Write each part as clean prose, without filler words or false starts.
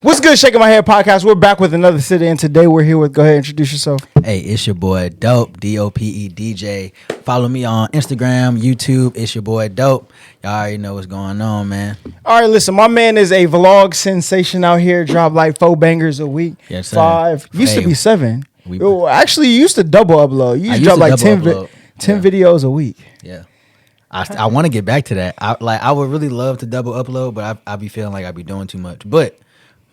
What's good, Shaking My Head podcast? We're back with another city, and today we're here with. Go ahead, introduce yourself. Hey, it's your boy Dope, DOPE DJ. Follow me on Instagram, YouTube. It's your boy Dope. Y'all already know what's going on, man. All right, listen, my man is a vlog sensation out here. Drop like 4 bangers a week. Yes, sir. 5. Used to be 7. We- Actually, you used to double upload. You used to drop like 10 videos a week. Yeah. I want to get back to that. I would really love to double upload, but I be feeling like I be doing too much. But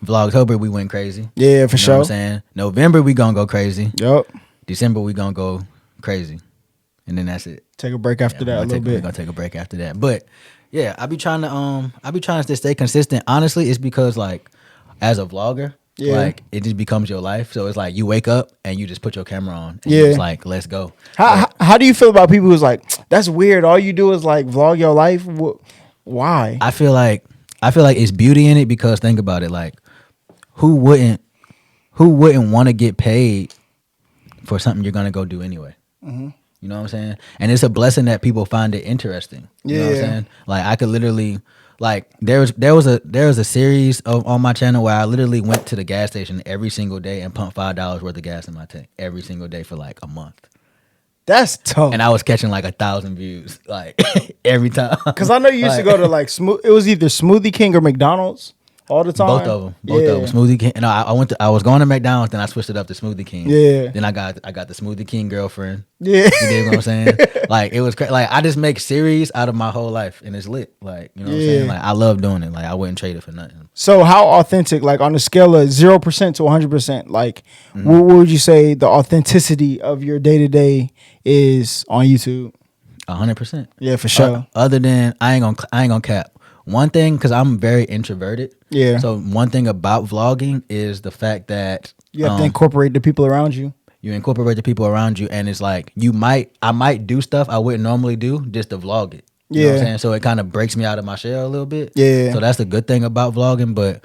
Vlogtober, we went crazy. Yeah, for You know sure. what I'm saying? November, we gonna go crazy. Yup. December, we gonna go crazy. And then that's it. Take a break after that a little We're bit. gonna take a break after that. But yeah, I be trying to stay consistent. Honestly, it's because like as a vlogger, like it just becomes your life. So it's like you wake up and you just put your camera on and you're just like, let's go. How do you feel about people who's like, that's weird, all you do is like vlog your life? Why? I feel like it's beauty in it because think about it, like who wouldn't want to get paid for something you're gonna go do anyway? Mm-hmm. You know what I'm saying? And it's a blessing that people find it interesting. You know what I'm saying? Like I could literally, like there was a series on my channel where I literally went to the gas station every single day and pumped $5 worth of gas in my tank every single day for like a month. That's tough. And I was catching like 1,000 views like every time. Because I know you used to go to like it was either Smoothie King or McDonald's all the time. Both of them. Smoothie King. No, I was going to McDonald's, then I switched it up to Smoothie King. Yeah. Then I got the Smoothie King girlfriend. Yeah. You dig what I'm saying? Like it was like I just make series out of my whole life and it's lit. Like, you know what I'm saying? Like I love doing it. Like I wouldn't trade it for nothing. So how authentic, like on a scale of 0% to 100%, like what would you say the authenticity of your day-to-day is on YouTube? 100%. Yeah, for sure. Other than I ain't gonna cap. One thing, because I'm very introverted. Yeah. So one thing about vlogging is the fact that You have to incorporate the people around you. you incorporate the people around you, and it's like I might do stuff I wouldn't normally do just to vlog it. You know what I'm saying? So it kind of breaks me out of my shell a little bit. Yeah. So that's the good thing about vlogging, but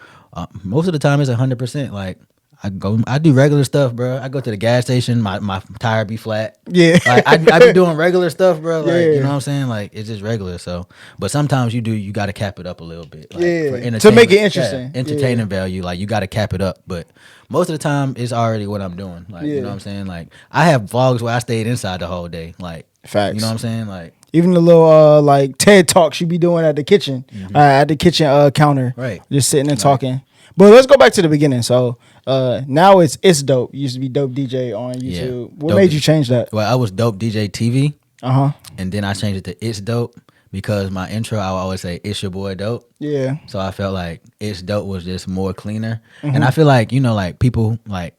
most of the time it's 100%. Like I do regular stuff, bro. I go to the gas station, my tire be flat. Yeah. Like I be doing regular stuff, bro. Like Yeah. you know what I'm saying? Like it's just regular. So, but sometimes you got to cap it up a little bit. Like, Yeah. for To entertainment- make it interesting. entertaining value. Like you got to cap it up. But most of the time it's already what I'm doing. Like you know what I'm saying? Like I have vlogs where I stayed inside the whole day. Like Facts. you know what I'm saying? Like Even the little like TED Talks you be doing at the kitchen, counter. Right. Just sitting and talking. But let's go back to the beginning. So now it's Dope. You used to be Dope DJ on YouTube. Yeah. What Dope made you change that? well, I was Dope DJ TV. Uh-huh. And then I changed it to It's Dope because my intro, I would always say, it's your boy Dope. Yeah. So I felt like It's Dope was just more cleaner. And I feel like, like people, like,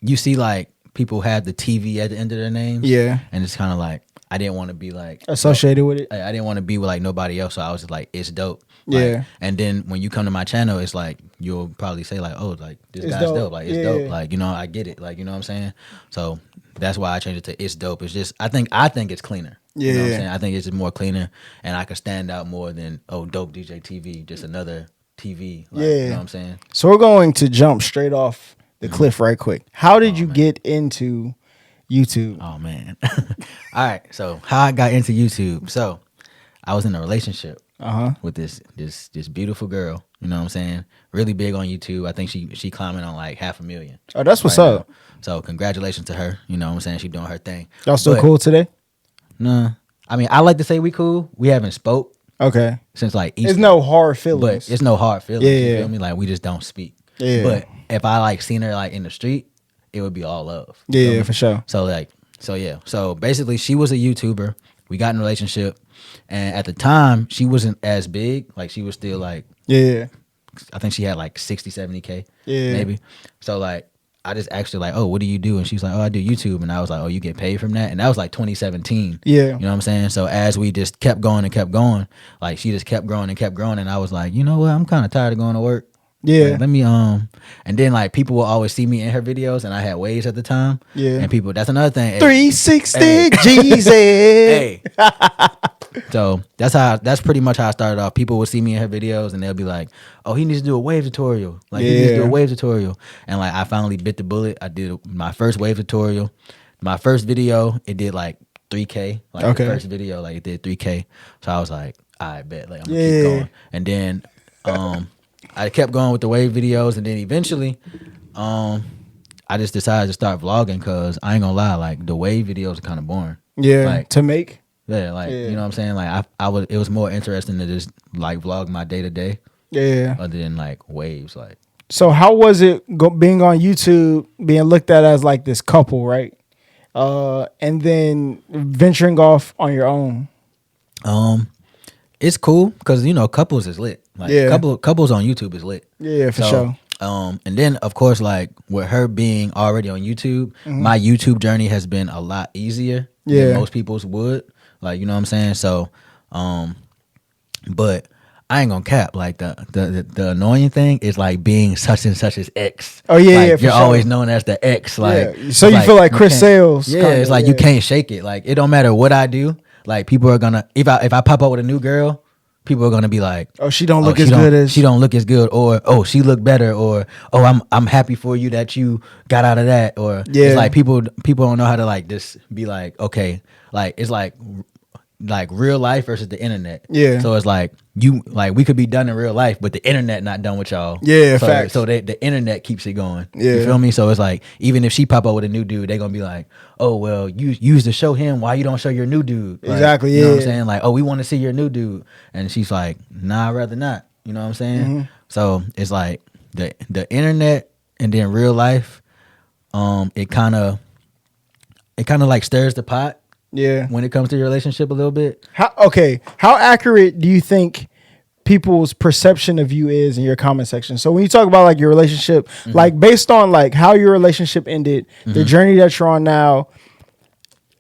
you see, like, people have the TV at the end of their names. Yeah. And it's kind of like, I didn't want to be like Associated with it. I didn't want to be with like nobody else. So I was just like, It's Dope. Yeah. Like, and then when you come to my channel, it's like, you'll probably say like, oh, like, this It's guy's dope. dope. Like, it's Yeah. dope. Like, I get it. Like, you know what I'm saying? So that's why I changed it to It's Dope. It's just, I think it's cleaner. You know what I'm Yeah. saying? I think it's just more cleaner and I could stand out more than, Dope DJ TV, just another TV. Like, Yeah. You know what I'm saying? So we're going to jump straight off the cliff right quick. How did you get into YouTube? Oh, man. All right. So how I got into YouTube. So I was in a relationship with this beautiful girl. You know what I'm saying? Really big on YouTube. I think she climbing on like 500,000. Oh, that's what's right up. now. So congratulations to her. You know what I'm saying? She doing her thing. Y'all still But, cool today? Nah. I mean, I like to say we cool. We haven't spoke Okay. since like Easter. There's no hard feelings. But it's no hard feelings. Yeah, You yeah. feel me? Like we just don't speak. Yeah. But if I like seen her like in the street, it would be all love. You feel Yeah, me? for sure. So yeah. So basically she was a YouTuber. We got in a relationship. And at the time, she wasn't as big. Like she was still like, Yeah. I think she had like 60, 70K. Yeah. Maybe. So like I just asked her like, oh, what do you do? And she's like, oh, I do YouTube. And I was like, oh, you get paid from that? And that was like 2017. Yeah. You know what I'm saying? So as we just kept going and kept going, like she just kept growing and kept growing. And I was like, you know what? I'm kind of tired of going to work. Yeah. Like, let me and then like people will always see me in her videos and I had waves at the time. Yeah. And people, that's another thing. 360 Hey. Jesus. Hey. So that's pretty much how I started off. People would see me in her videos and they'll be like, oh, he needs to do a wave tutorial. Like he needs to do a wave tutorial. And like I finally bit the bullet. I did my first wave tutorial. My first video, it did like 3K. Like Okay. the first video, like it did 3K. So I was like, I bet. Like I'm gonna Yeah. keep going. And then I kept going with the wave videos, and then eventually, I just decided to start vlogging because I ain't gonna lie, like the wave videos are kind of boring. Yeah, like to make. yeah, like you know what I'm saying. Like I was, it was more interesting to just like vlog my day to day, Yeah. other than like waves. Like, So how was it being on YouTube, being looked at as like this couple, right? And then venturing off on your own. it's cool because you know couples is lit. Like Yeah. couples on YouTube is lit. Yeah, for sure. And then of course, like with her being already on YouTube, my YouTube journey has been a lot easier than most people's would. Like, you know what I'm saying? So, but I ain't gonna cap. Like the annoying thing is like being such and such as X. Oh yeah, like, yeah, for you're sure. always known as the X. Like, Yeah. So you feel like Chris can't- Sales. Yeah, kinda, it's like you can't shake it. Like it don't matter what I do. Like people are gonna if I pop up with a new girl, people are gonna be like, oh, she don't look she as good as she don't look as good, or oh she look better, or oh I'm happy for you that you got out of that, or Yeah. it's like people don't know how to like just be like okay, like it's like real life versus the internet. Yeah. So it's like we could be done in real life, but the internet not done with y'all. Yeah, so, facts. So the internet keeps it going. Yeah. You feel me? So it's like even if she pop up with a new dude, they gonna be like, oh well, you used to show him, why you don't show your new dude? Like, Exactly, You know what I'm yeah. saying? Like, oh, we want to see your new dude, and she's like, nah, I'd rather not. You know what I'm saying? Mm-hmm. So it's like the internet and then real life. It kind of like stirs the pot. Yeah. When it comes to your relationship a little bit. How accurate do you think people's perception of you is in your comment section? So when you talk about like your relationship, like based on like how your relationship ended, the journey that you're on now,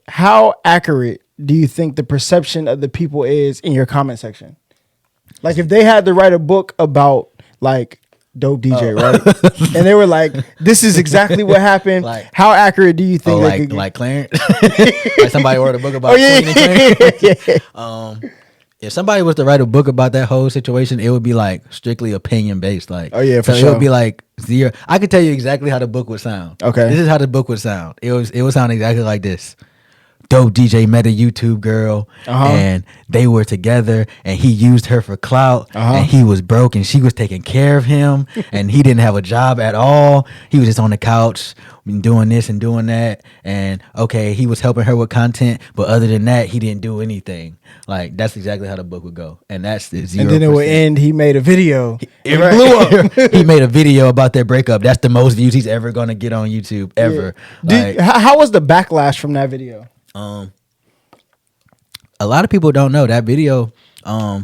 how accurate do you think the perception of the people is in your comment section? Like if they had to write a book about like dope DJ, right? And they were like, this is exactly what happened. Like- how accurate do you think they could like Clarence? Like somebody wrote a book about Queen and Clarence? If somebody was to write a book about that whole situation, it would be like strictly opinion based. Like, Oh, yeah, for so it sure. would be like zero. I could tell you exactly how the book would sound. Okay. This is how the book would sound. It would sound exactly like this. Dope DJ met a YouTube girl and they were together and he used her for clout and he was broke and she was taking care of him and he didn't have a job at all. He was just on the couch doing this and doing that, and okay, he was helping her with content, but other than that, he didn't do anything. Like that's exactly how the book would go, and that's the 0%. And then it would end. He made a video. It blew up. He made a video about their breakup. That's the most views he's ever gonna get on YouTube ever. Yeah. Like, How was the backlash from that video? a lot of people don't know that video. I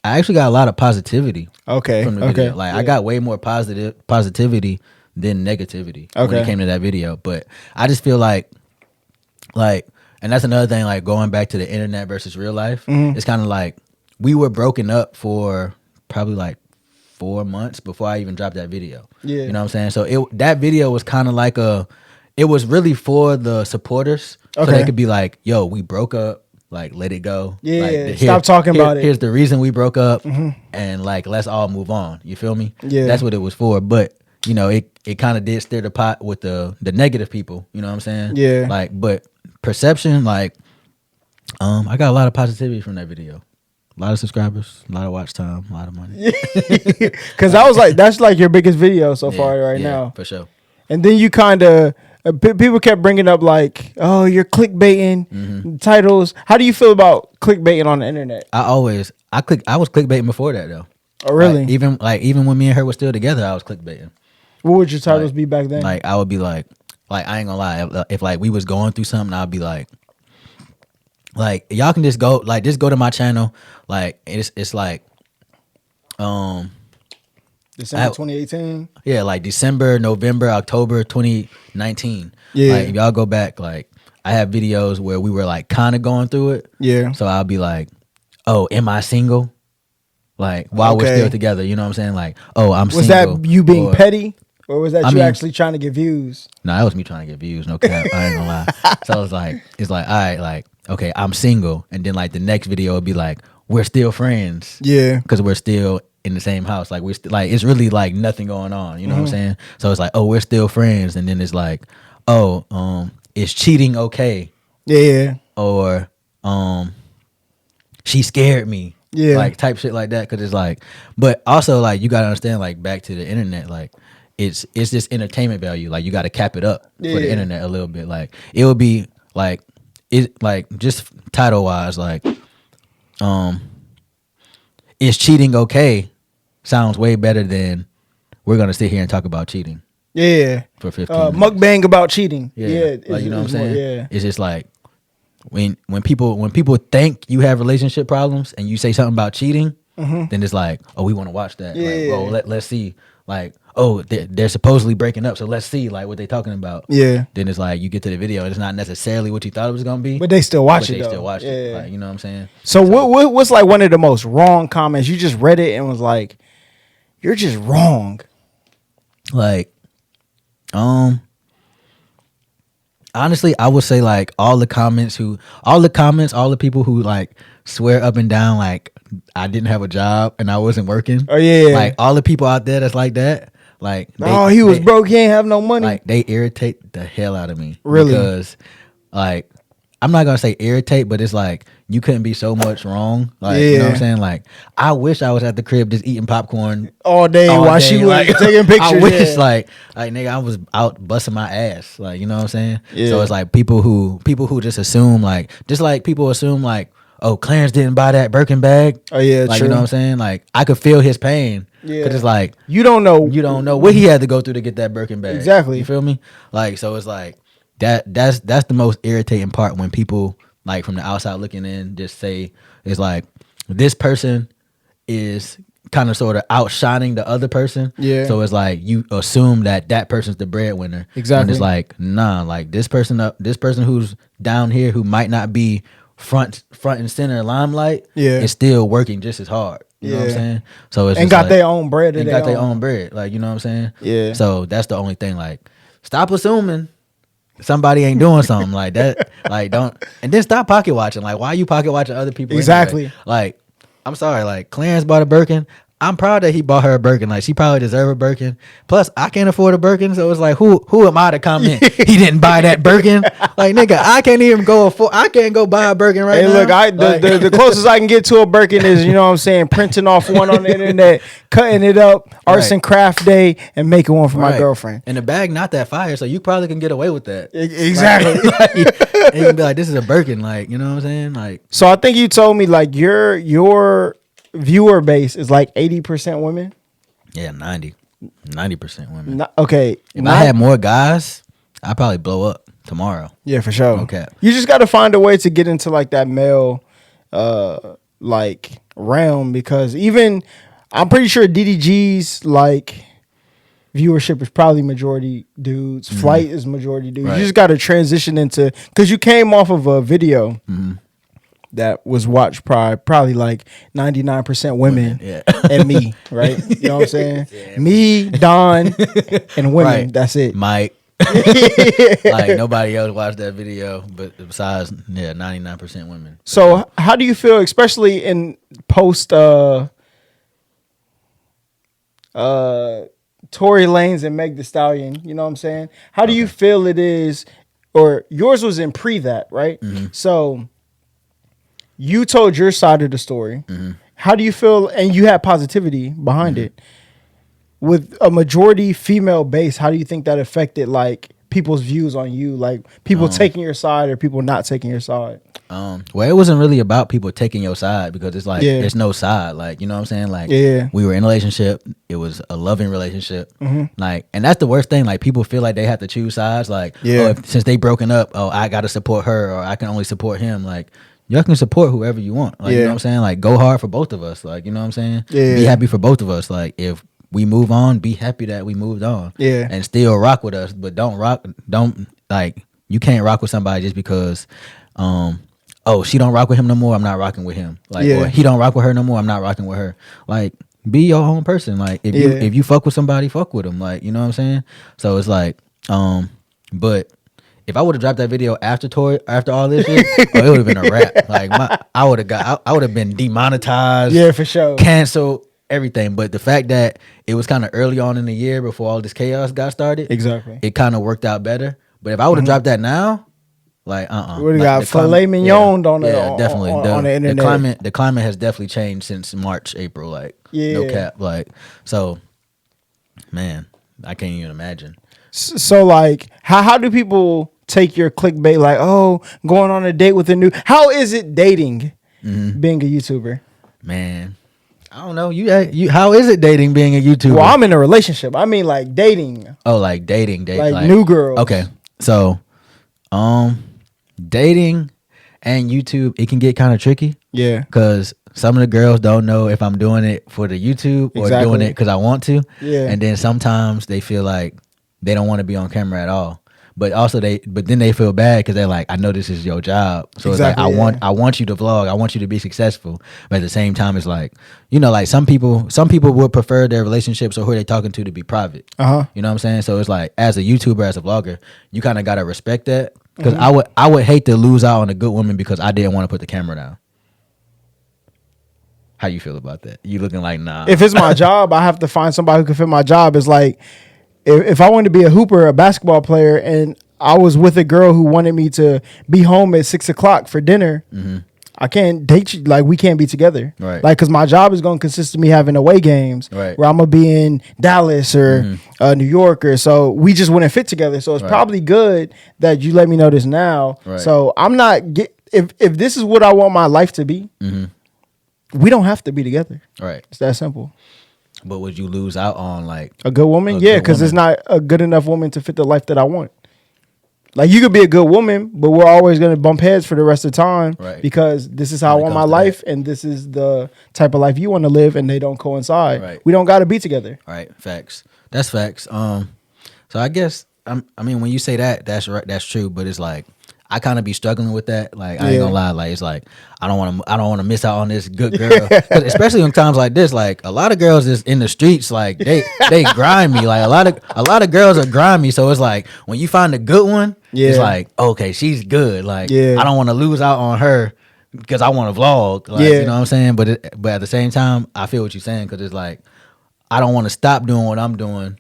actually got a lot of positivity. Okay. From the video. Like I got way more positivity than negativity when it came to that video. But I just feel like, and that's another thing. Like going back to the internet versus real life, it's kind of like we were broken up for probably like 4 months before I even dropped that video. Yeah. You know what I'm saying? So that video was kind of like it was really for the supporters. So they could be like, yo, we broke up, like let it go. Yeah, like, stop talking about it. Here's the reason we broke up, and like let's all move on. You feel me? Yeah. That's what it was for. But you know, it kind of did stir the pot with the negative people. You know what I'm saying? Yeah. Like, but perception, like, I got a lot of positivity from that video. A lot of subscribers, a lot of watch time, a lot of money. Because I was like, that's like your biggest video so far right now. For sure. And then you kind of people kept bringing up like, oh, you're clickbaiting titles. How do you feel about clickbaiting on the internet? I was clickbaiting before that though. Oh, really? Like even when me and her were still together, I was clickbaiting. What would your titles be back then? Like I would be like I ain't gonna lie, if like we was going through something, I'd be like y'all can just go to my channel. Like it's like December 2018. Yeah, like December, November, October 2019. Yeah. Like if y'all go back, like I have videos where we were like kind of going through it. Yeah. So I'll be like, oh, am I single? Like while we're still together, you know what I'm saying? Like, oh, I'm Was single. that you being petty? Or was that I you mean, actually trying to get views? No, that was me trying to get views. No cap. I ain't gonna lie. So it's like, all right, like, okay, I'm single. And then like the next video would be like, we're still friends. Yeah. Because we're still in the same house. Like we're like, it's really like nothing going on. You know what I'm saying? So it's like, oh, we're still friends. And then it's like, oh, is cheating okay? Yeah. Or she scared me. Yeah. Like type shit like that. Cause it's like, but also like you gotta understand like back to the internet, like it's just entertainment value. Like you gotta cap it up for the internet a little bit. Like it would be like it like just title wise, like is cheating okay? Sounds way better than we're gonna sit here and talk about cheating. Yeah. For 15 minutes. Mukbang about cheating. Yeah. Like you know what I'm saying? Yeah. It's just like when people think you have relationship problems and you say something about cheating, then it's like, oh, we want to watch that. Yeah. Like, let's see. Like, oh, they're supposedly breaking up, so let's see like what they talking about. Yeah. Then it's like you get to the video and it's not necessarily what you thought it was gonna be. But they still watch it. They still watch it. Like, you know what I'm saying? So what's like one of the most wrong comments? You just read it and was like, you're just wrong. Like, honestly, I would say like all the people who like swear up and down like I didn't have a job and I wasn't working. Oh yeah. Like all the people out there that's like that, like he was broke, he ain't have no money. Like they irritate the hell out of me. Really? Because like I'm not gonna say irritate, but it's like you couldn't be so much wrong. Like you know what I'm saying? Like I wish I was at the crib just eating popcorn all day while she was like, taking pictures. I wish like nigga I was out busting my ass. Like you know what I'm saying? Yeah. So it's like people who just assume like just like people assume like, oh, Clarence didn't buy that Birkin bag. Oh yeah, like true. You know what I'm saying? Like I could feel his pain. Yeah. Cause it's like you don't know what he had to go through to get that Birkin bag. Exactly. You feel me? Like so it's like that's the most irritating part when people like from the outside looking in just say it's like this person is kind of sort of outshining the other person. Yeah. So it's like you assume that person's the breadwinner. Exactly. And it's like nah, like this person who's down here who might not be front and center limelight is still working just as hard. You know what I'm saying? So it's and got like, their own bread. And got their own bread. Like you know what I'm saying? Yeah. So that's the only thing. Like stop assuming somebody ain't doing something like that. Like don't, and then stop pocket watching. Like why are you pocket watching other people? Exactly. Anyway? Like I'm sorry. Like Clarence bought a Birkin. I'm proud that he bought her a Birkin. Like she probably deserve a Birkin. Plus I can't afford a Birkin, so it's like who am I to comment he didn't buy that Birkin? Like nigga, I can't go buy a Birkin right now. Hey look, the closest I can get to a Birkin is, you know what I'm saying, printing off one on the internet, cutting it up, arts and craft day, and making one for my girlfriend. And the bag not that fire, so you probably can get away with that. Exactly. Like, and you can be like, this is a Birkin, like, you know what I'm saying? Like so I think you told me like your viewer base is like 80% women. Yeah, 90% women. Okay. If I had more guys, I'd probably blow up tomorrow. Yeah, for sure. Okay. You just got to find a way to get into like that male like realm, because even I'm pretty sure DDG's like viewership is probably majority dudes. Mm-hmm. Flight is majority dudes. Right. You just got to transition into, because you came off of a video that was watched probably like 99% women and me, right? You know what I'm saying? Yeah, me, Don, and women. Right. That's it. Mike. Like nobody else watched that video, but besides 99% women. So how do you feel, especially in post Tory Lanez and Meg Thee Stallion, you know what I'm saying? How do you feel it is, or yours was in pre that, right? Mm-hmm. So you told your side of the story. Mm-hmm. How do you feel, and you had positivity behind it, with a majority female base? How do you think that affected like people's views on you, like people taking your side or people not taking your side? Well, it wasn't really about people taking your side, because it's like there's no side, like, you know what I'm saying? Like we were in a relationship, it was a loving relationship, like, and that's the worst thing. Like people feel like they have to choose sides, like since they broken up, I gotta support her or I can only support him. Like y'all can support whoever you want, like you know what I'm saying? Like go hard for both of us, like you know what I'm saying? Be happy for both of us. Like if we move on, be happy that we moved on, and still rock with us, but don't like, you can't rock with somebody just because she don't rock with him no more, I'm not rocking with him. Like or he don't rock with her no more, I'm not rocking with her. Like be your own person. Like if you fuck with somebody, fuck with them. Like you know what I'm saying? So it's like but if I would have dropped that video after all this shit, it would have been a wrap. Like I would have been demonetized. Yeah, for sure. Canceled, everything. But the fact that it was kind of early on in the year before all this chaos got started, exactly, it kind of worked out better. But if I would have dropped that now, Like What do you got? Filet mignon on definitely. On the internet. The climate has definitely changed since March, April. Like no cap. Like so, man, I can't even imagine. So like, how do people take your clickbait? Like, oh, going on a date with a new. How is it dating? Being a YouTuber, man. I don't know. You how is it dating being a YouTuber? Well, I'm in a relationship. I mean, like dating. Oh, like dating, like new girls. Okay, so, dating and YouTube, it can get kind of tricky. Yeah, because some of the girls don't know if I'm doing it for the YouTube or doing it because I want to. Yeah, and then sometimes they feel like they don't want to be on camera at all. But also then they feel bad because they're like, I know this is your job, so it's like I want you to vlog, I want you to be successful. But at the same time, it's like, you know, like some people would prefer their relationships or who they're talking to be private. You know what I'm saying? So it's like, as a YouTuber, as a vlogger, you kind of gotta respect that because I would hate to lose out on a good woman because I didn't want to put the camera down. How you feel about that? You looking like nah? If it's my job, I have to find somebody who can fit my job. It's like, if I wanted to be a hooper, a basketball player, and I was with a girl who wanted me to be home at 6 o'clock for dinner, I can't date you. Like, we can't be together. Right. Like, because my job is going to consist of me having away games where I'm going to be in Dallas or New York. Or so we just wouldn't fit together. So it's probably good that you let me know this now. Right. So I'm not, if this is what I want my life to be, we don't have to be together. Right. It's that simple. But would you lose out on like a good woman? Yeah, because it's not a good enough woman to fit the life that I want. Like, you could be a good woman, but we're always going to bump heads for the rest of the time because this is how I want my life and this is the type of life you want to live, and they don't coincide. Right. We don't got to be together. Right. Facts. That's facts. So I guess I mean, when you say that, that's right. That's true. But it's like, I kind of be struggling with that. Like, I ain't gonna lie. Like, it's like I don't want to miss out on this good girl. Especially in times like this. Like, a lot of girls is in the streets. Like, they grimy. Like, a lot of girls are grimy. So it's like, when you find a good one, it's like, okay, she's good. Like, I don't want to lose out on her because I want to vlog. Like, you know what I'm saying? But at the same time, I feel what you're saying because it's like, I don't want to stop doing what I'm doing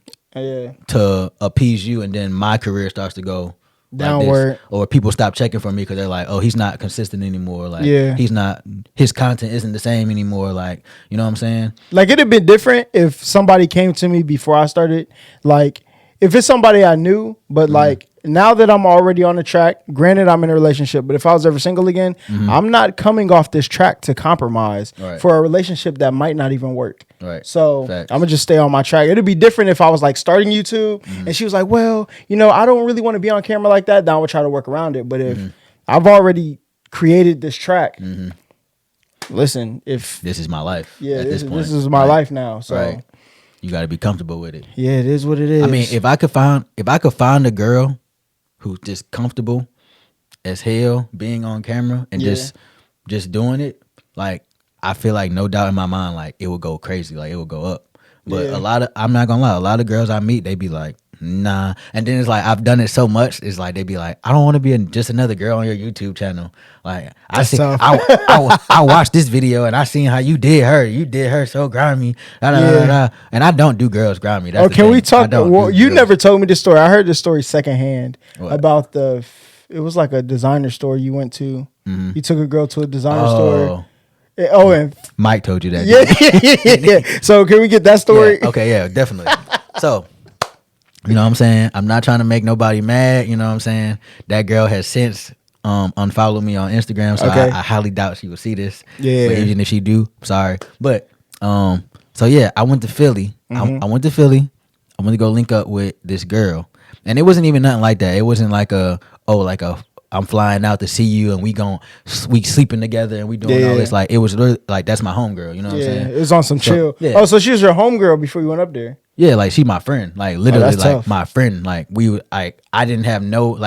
to appease you, and then my career starts to go downward, like, or people stop checking for me because they're like, oh, he's not consistent anymore. Like, his content isn't the same anymore. Like, you know what I'm saying? Like, it'd have been different if somebody came to me before I started. Like, if it's somebody I knew, but like, now that I'm already on the track, granted I'm in a relationship, but if I was ever single again, I'm not coming off this track to compromise for a relationship that might not even work. Right. So I'm gonna just stay on my track. It'd be different if I was like starting YouTube and she was like, well, you know, I don't really want to be on camera like that. Then I would try to work around it. But if I've already created this track, listen, if this is my life, this is my life now. So you got to be comfortable with it. Yeah, it is what it is. I mean, if I could find a girl who's just comfortable as hell being on camera and just doing it, like, I feel like no doubt in my mind, like, it would go crazy, like, it would go up. But I'm not gonna lie, a lot of girls I meet, they be like, nah. And then it's like, I've done it so much, it's like, they be like, I don't want to be just another girl on your YouTube channel. Like, I watched this video and I seen how you did her so grimy. And I don't do girls grimy. That's can we talk? Well, you never told me this story. I heard this story secondhand about it was like a designer store you went to. You took a girl to a designer store. Oh, and Mike told you that. Yeah. So can we get that story? Yeah. Okay, yeah, definitely. So, you know what I'm saying? I'm not trying to make nobody mad. You know what I'm saying? That girl has since unfollowed me on Instagram, so I highly doubt she will see this. Yeah. But even if she do, sorry. But so yeah, I went to Philly. I went to Philly. I went to go link up with this girl, and it wasn't even nothing like that. It wasn't like I'm flying out to see you and we sleeping together and we doing all this. Like, it was really, like, that's my homegirl, you know what I'm saying? It was on some chill. Yeah. Oh, so she was your homegirl before you went up there? Yeah, like, she my friend. Like, literally, like, my friend. Like, I didn't have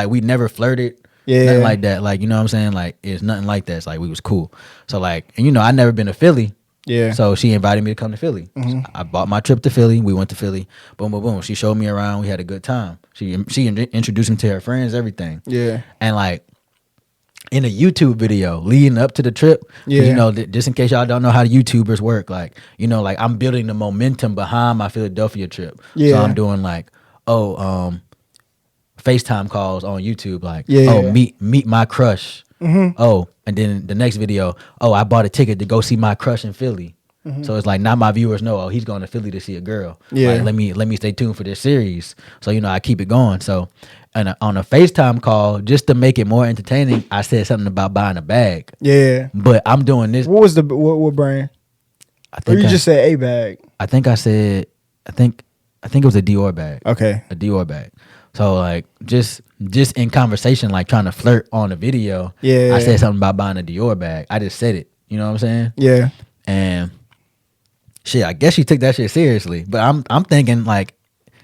we never flirted. Nothing like that. Like, you know what I'm saying? Like, it's nothing like that. It's like, we was cool. So, like, and you know, I never been to Philly. Yeah. So she invited me to come to Philly. So I bought my trip to Philly. We went to Philly. Boom, boom, boom. She showed me around. We had a good time. She introduced me to her friends, everything. Yeah. And like, in a YouTube video leading up to the trip, you know, just in case y'all don't know how the YouTubers work, like, you know, like, I'm building the momentum behind my Philadelphia trip. So I'm doing like, FaceTime calls on YouTube, like, Yeah. oh, meet my crush. Oh, and then the next video, oh, I bought a ticket to go see my crush in Philly. So it's like, now my viewers know, oh, he's going to Philly to see a girl. Yeah. Like, let me stay tuned for this series. So, I keep it going. So and on a FaceTime call, just to make it more entertaining, I said something about buying a bag. Yeah. But I'm doing this. What was what brand? I Or think you just said a bag. I think it was a Dior bag. Okay. A Dior bag. So like just in conversation, like trying to flirt on the video. Yeah. I said something about buying a Dior bag. I just said it. You know what I'm saying? Yeah. And shit, I guess she took that shit seriously. But I'm thinking like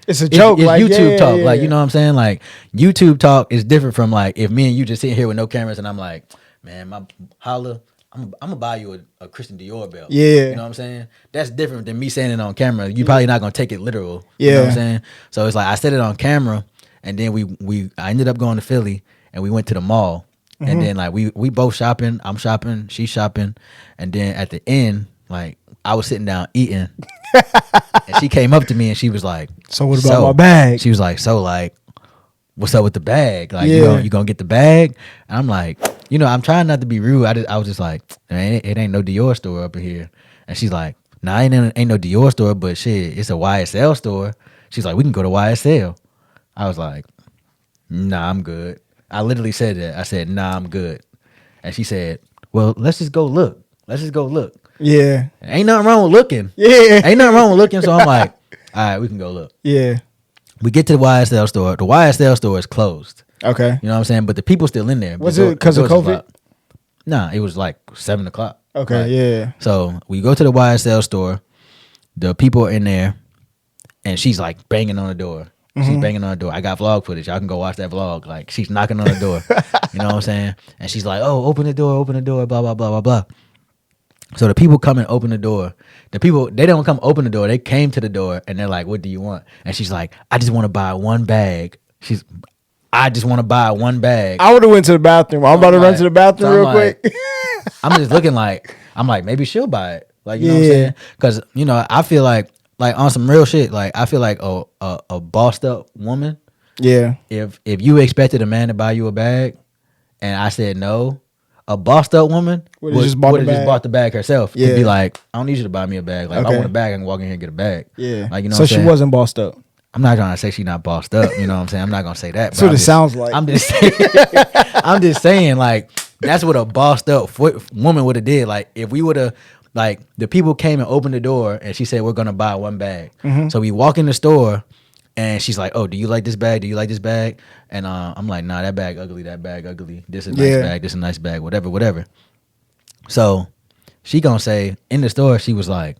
It's a joke. It's like YouTube talk. Yeah. Like, you know what I'm saying? Like YouTube talk is different from like if me and you just sitting here with no cameras and I'm like, man, holla, I'm gonna buy you a Christian Dior belt. Yeah. You know what I'm saying? That's different than me saying it on camera. You probably not gonna take it literal. You know what I'm Yeah. saying? So it's like I said it on camera and then I ended up going to Philly and we went to the mall. And then like we both shopping. I'm shopping, she's shopping. And then at the end, like I was sitting down eating. And she came up to me and she was like, So what about my bag? She was like, so like, what's up with the bag? Like, Yeah. you gonna get the bag? And I'm like, I'm trying not to be rude. I was just like, man, it ain't no Dior store up in here. And she's like, nah, ain't no Dior store, but shit, it's a YSL store. She's like, we can go to YSL. I was like, nah, I'm good. I literally said that. I said, nah, I'm good. And she said, well, let's just go look. Yeah. Ain't nothing wrong with looking. Yeah. Ain't nothing wrong with looking. So I'm like, all right, we can go look. Yeah. We get to the YSL store. The YSL store is closed. Okay. You know what I'm saying? But the people still in there. Was it because of COVID? Nah, it was like 7:00. Okay. Right? Yeah. So we go to the YSL store. The people are in there, and she's like banging on the door. She's banging on the door. I got vlog footage. Y'all can go watch that vlog. Like she's knocking on the door. You know what I'm saying? And she's like, "Oh, open the door, blah blah blah blah blah." So the people come and open the door. The people, they don't come open the door. They came to the door and they're like, what do you want? And she's like, I just want to buy one bag. I just want to buy one bag. I would have went to the bathroom. I'm about to run to the bathroom real quick. I'm just looking like, maybe she'll buy it. Like, you know what I'm saying? Because, I feel like on some real shit, like I feel like a bossed up woman. Yeah. If you expected a man to buy you a bag and I said no, a bossed up woman would have just bought the bag herself. Yeah. To be like, I don't need you to buy me a bag. Like, if I want a bag, I can walk in here and get a bag. Yeah. Like, you know so what I'm saying? she wasn't bossed up. I'm not trying to say she's not bossed up. You know what I'm saying? I'm not going to say that. That's what it sounds like. I'm just saying, I'm just saying, like, that's what a bossed up woman would have did. Like, if we would have, like, the people came and opened the door and she said, we're going to buy one bag. So we walk in the store and she's like, oh, do you like this bag? Do you like this bag? And I'm like, nah, that bag ugly. This is a nice bag. This is a nice bag. Whatever. So she gonna say in the store, she was like,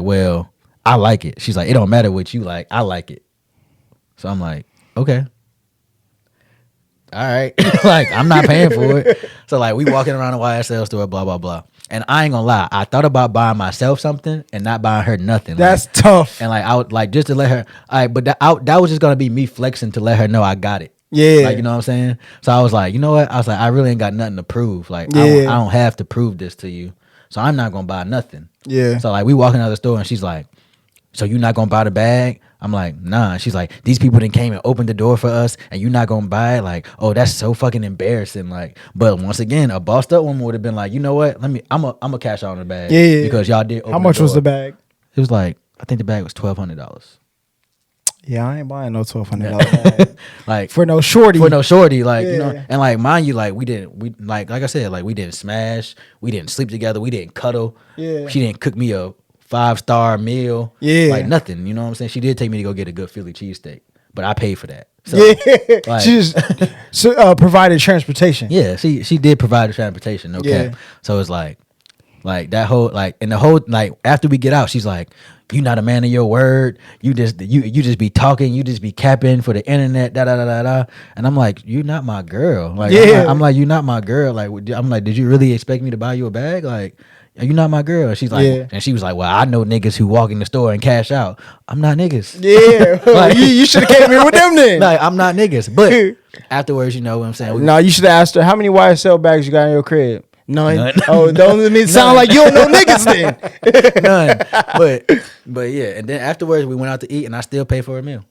well, I like it. She's like, it don't matter what you like. I like it. So I'm like, okay. All right. Like, I'm not paying for it. So like we walking around the YSL store, blah, blah, blah. And I ain't gonna lie, I thought about buying myself something and not buying her nothing. That's tough. And like I would like just to let her, but that was just gonna be me flexing to let her know I got it. Yeah. Like, you know what I'm saying? So I was like, you know what? I was like, I really ain't got nothing to prove. Like, Yeah. I don't have to prove this to you. So I'm not gonna buy nothing. Yeah. So like we walking out of the store and she's like, so you not gonna buy the bag? I'm like, nah. She's like, these people didn't came and opened the door for us and you not gonna buy it? Like, oh, that's so fucking embarrassing. Like, but once again, a bossed up woman would have been like, you know what? I'm a cash out on the bag. Yeah. Because y'all did open How much the door. was the bag? It was like, I think the bag was $1,200. Yeah, I ain't buying no $1,200 bag. Like for no shorty. Like, you know, Yeah. and like mind you, like we like I said, like we didn't smash, we didn't sleep together, we didn't cuddle. Yeah. She didn't cook me a 5-star meal. Yeah. Like nothing. You know what I'm saying? She did take me to go get a good Philly cheesesteak, but I paid for that. So, Yeah. like, She just provided transportation. yeah, she did provide the transportation, okay. Yeah. So it's like that whole and the whole after we get out, she's like, you not a man of your word. You just be talking. You just be capping for the internet. Da da da da da. And I'm like, you're not my girl. Like, yeah. I'm like, you're not my girl. Like, I'm like, did you really expect me to buy you a bag? Like, you're not my girl. She's like, yeah. And she was like, well, I know niggas who walk in the store and cash out. I'm not niggas. Yeah. Like, you should have came here with them then. Like, I'm not niggas. But afterwards, you know what I'm saying? No, you should have asked her how many YSL bags you got in your crib. None. Oh, don't let me None. sound like you don't know niggas then. None. But yeah, and then afterwards we went out to eat and I still pay for a meal.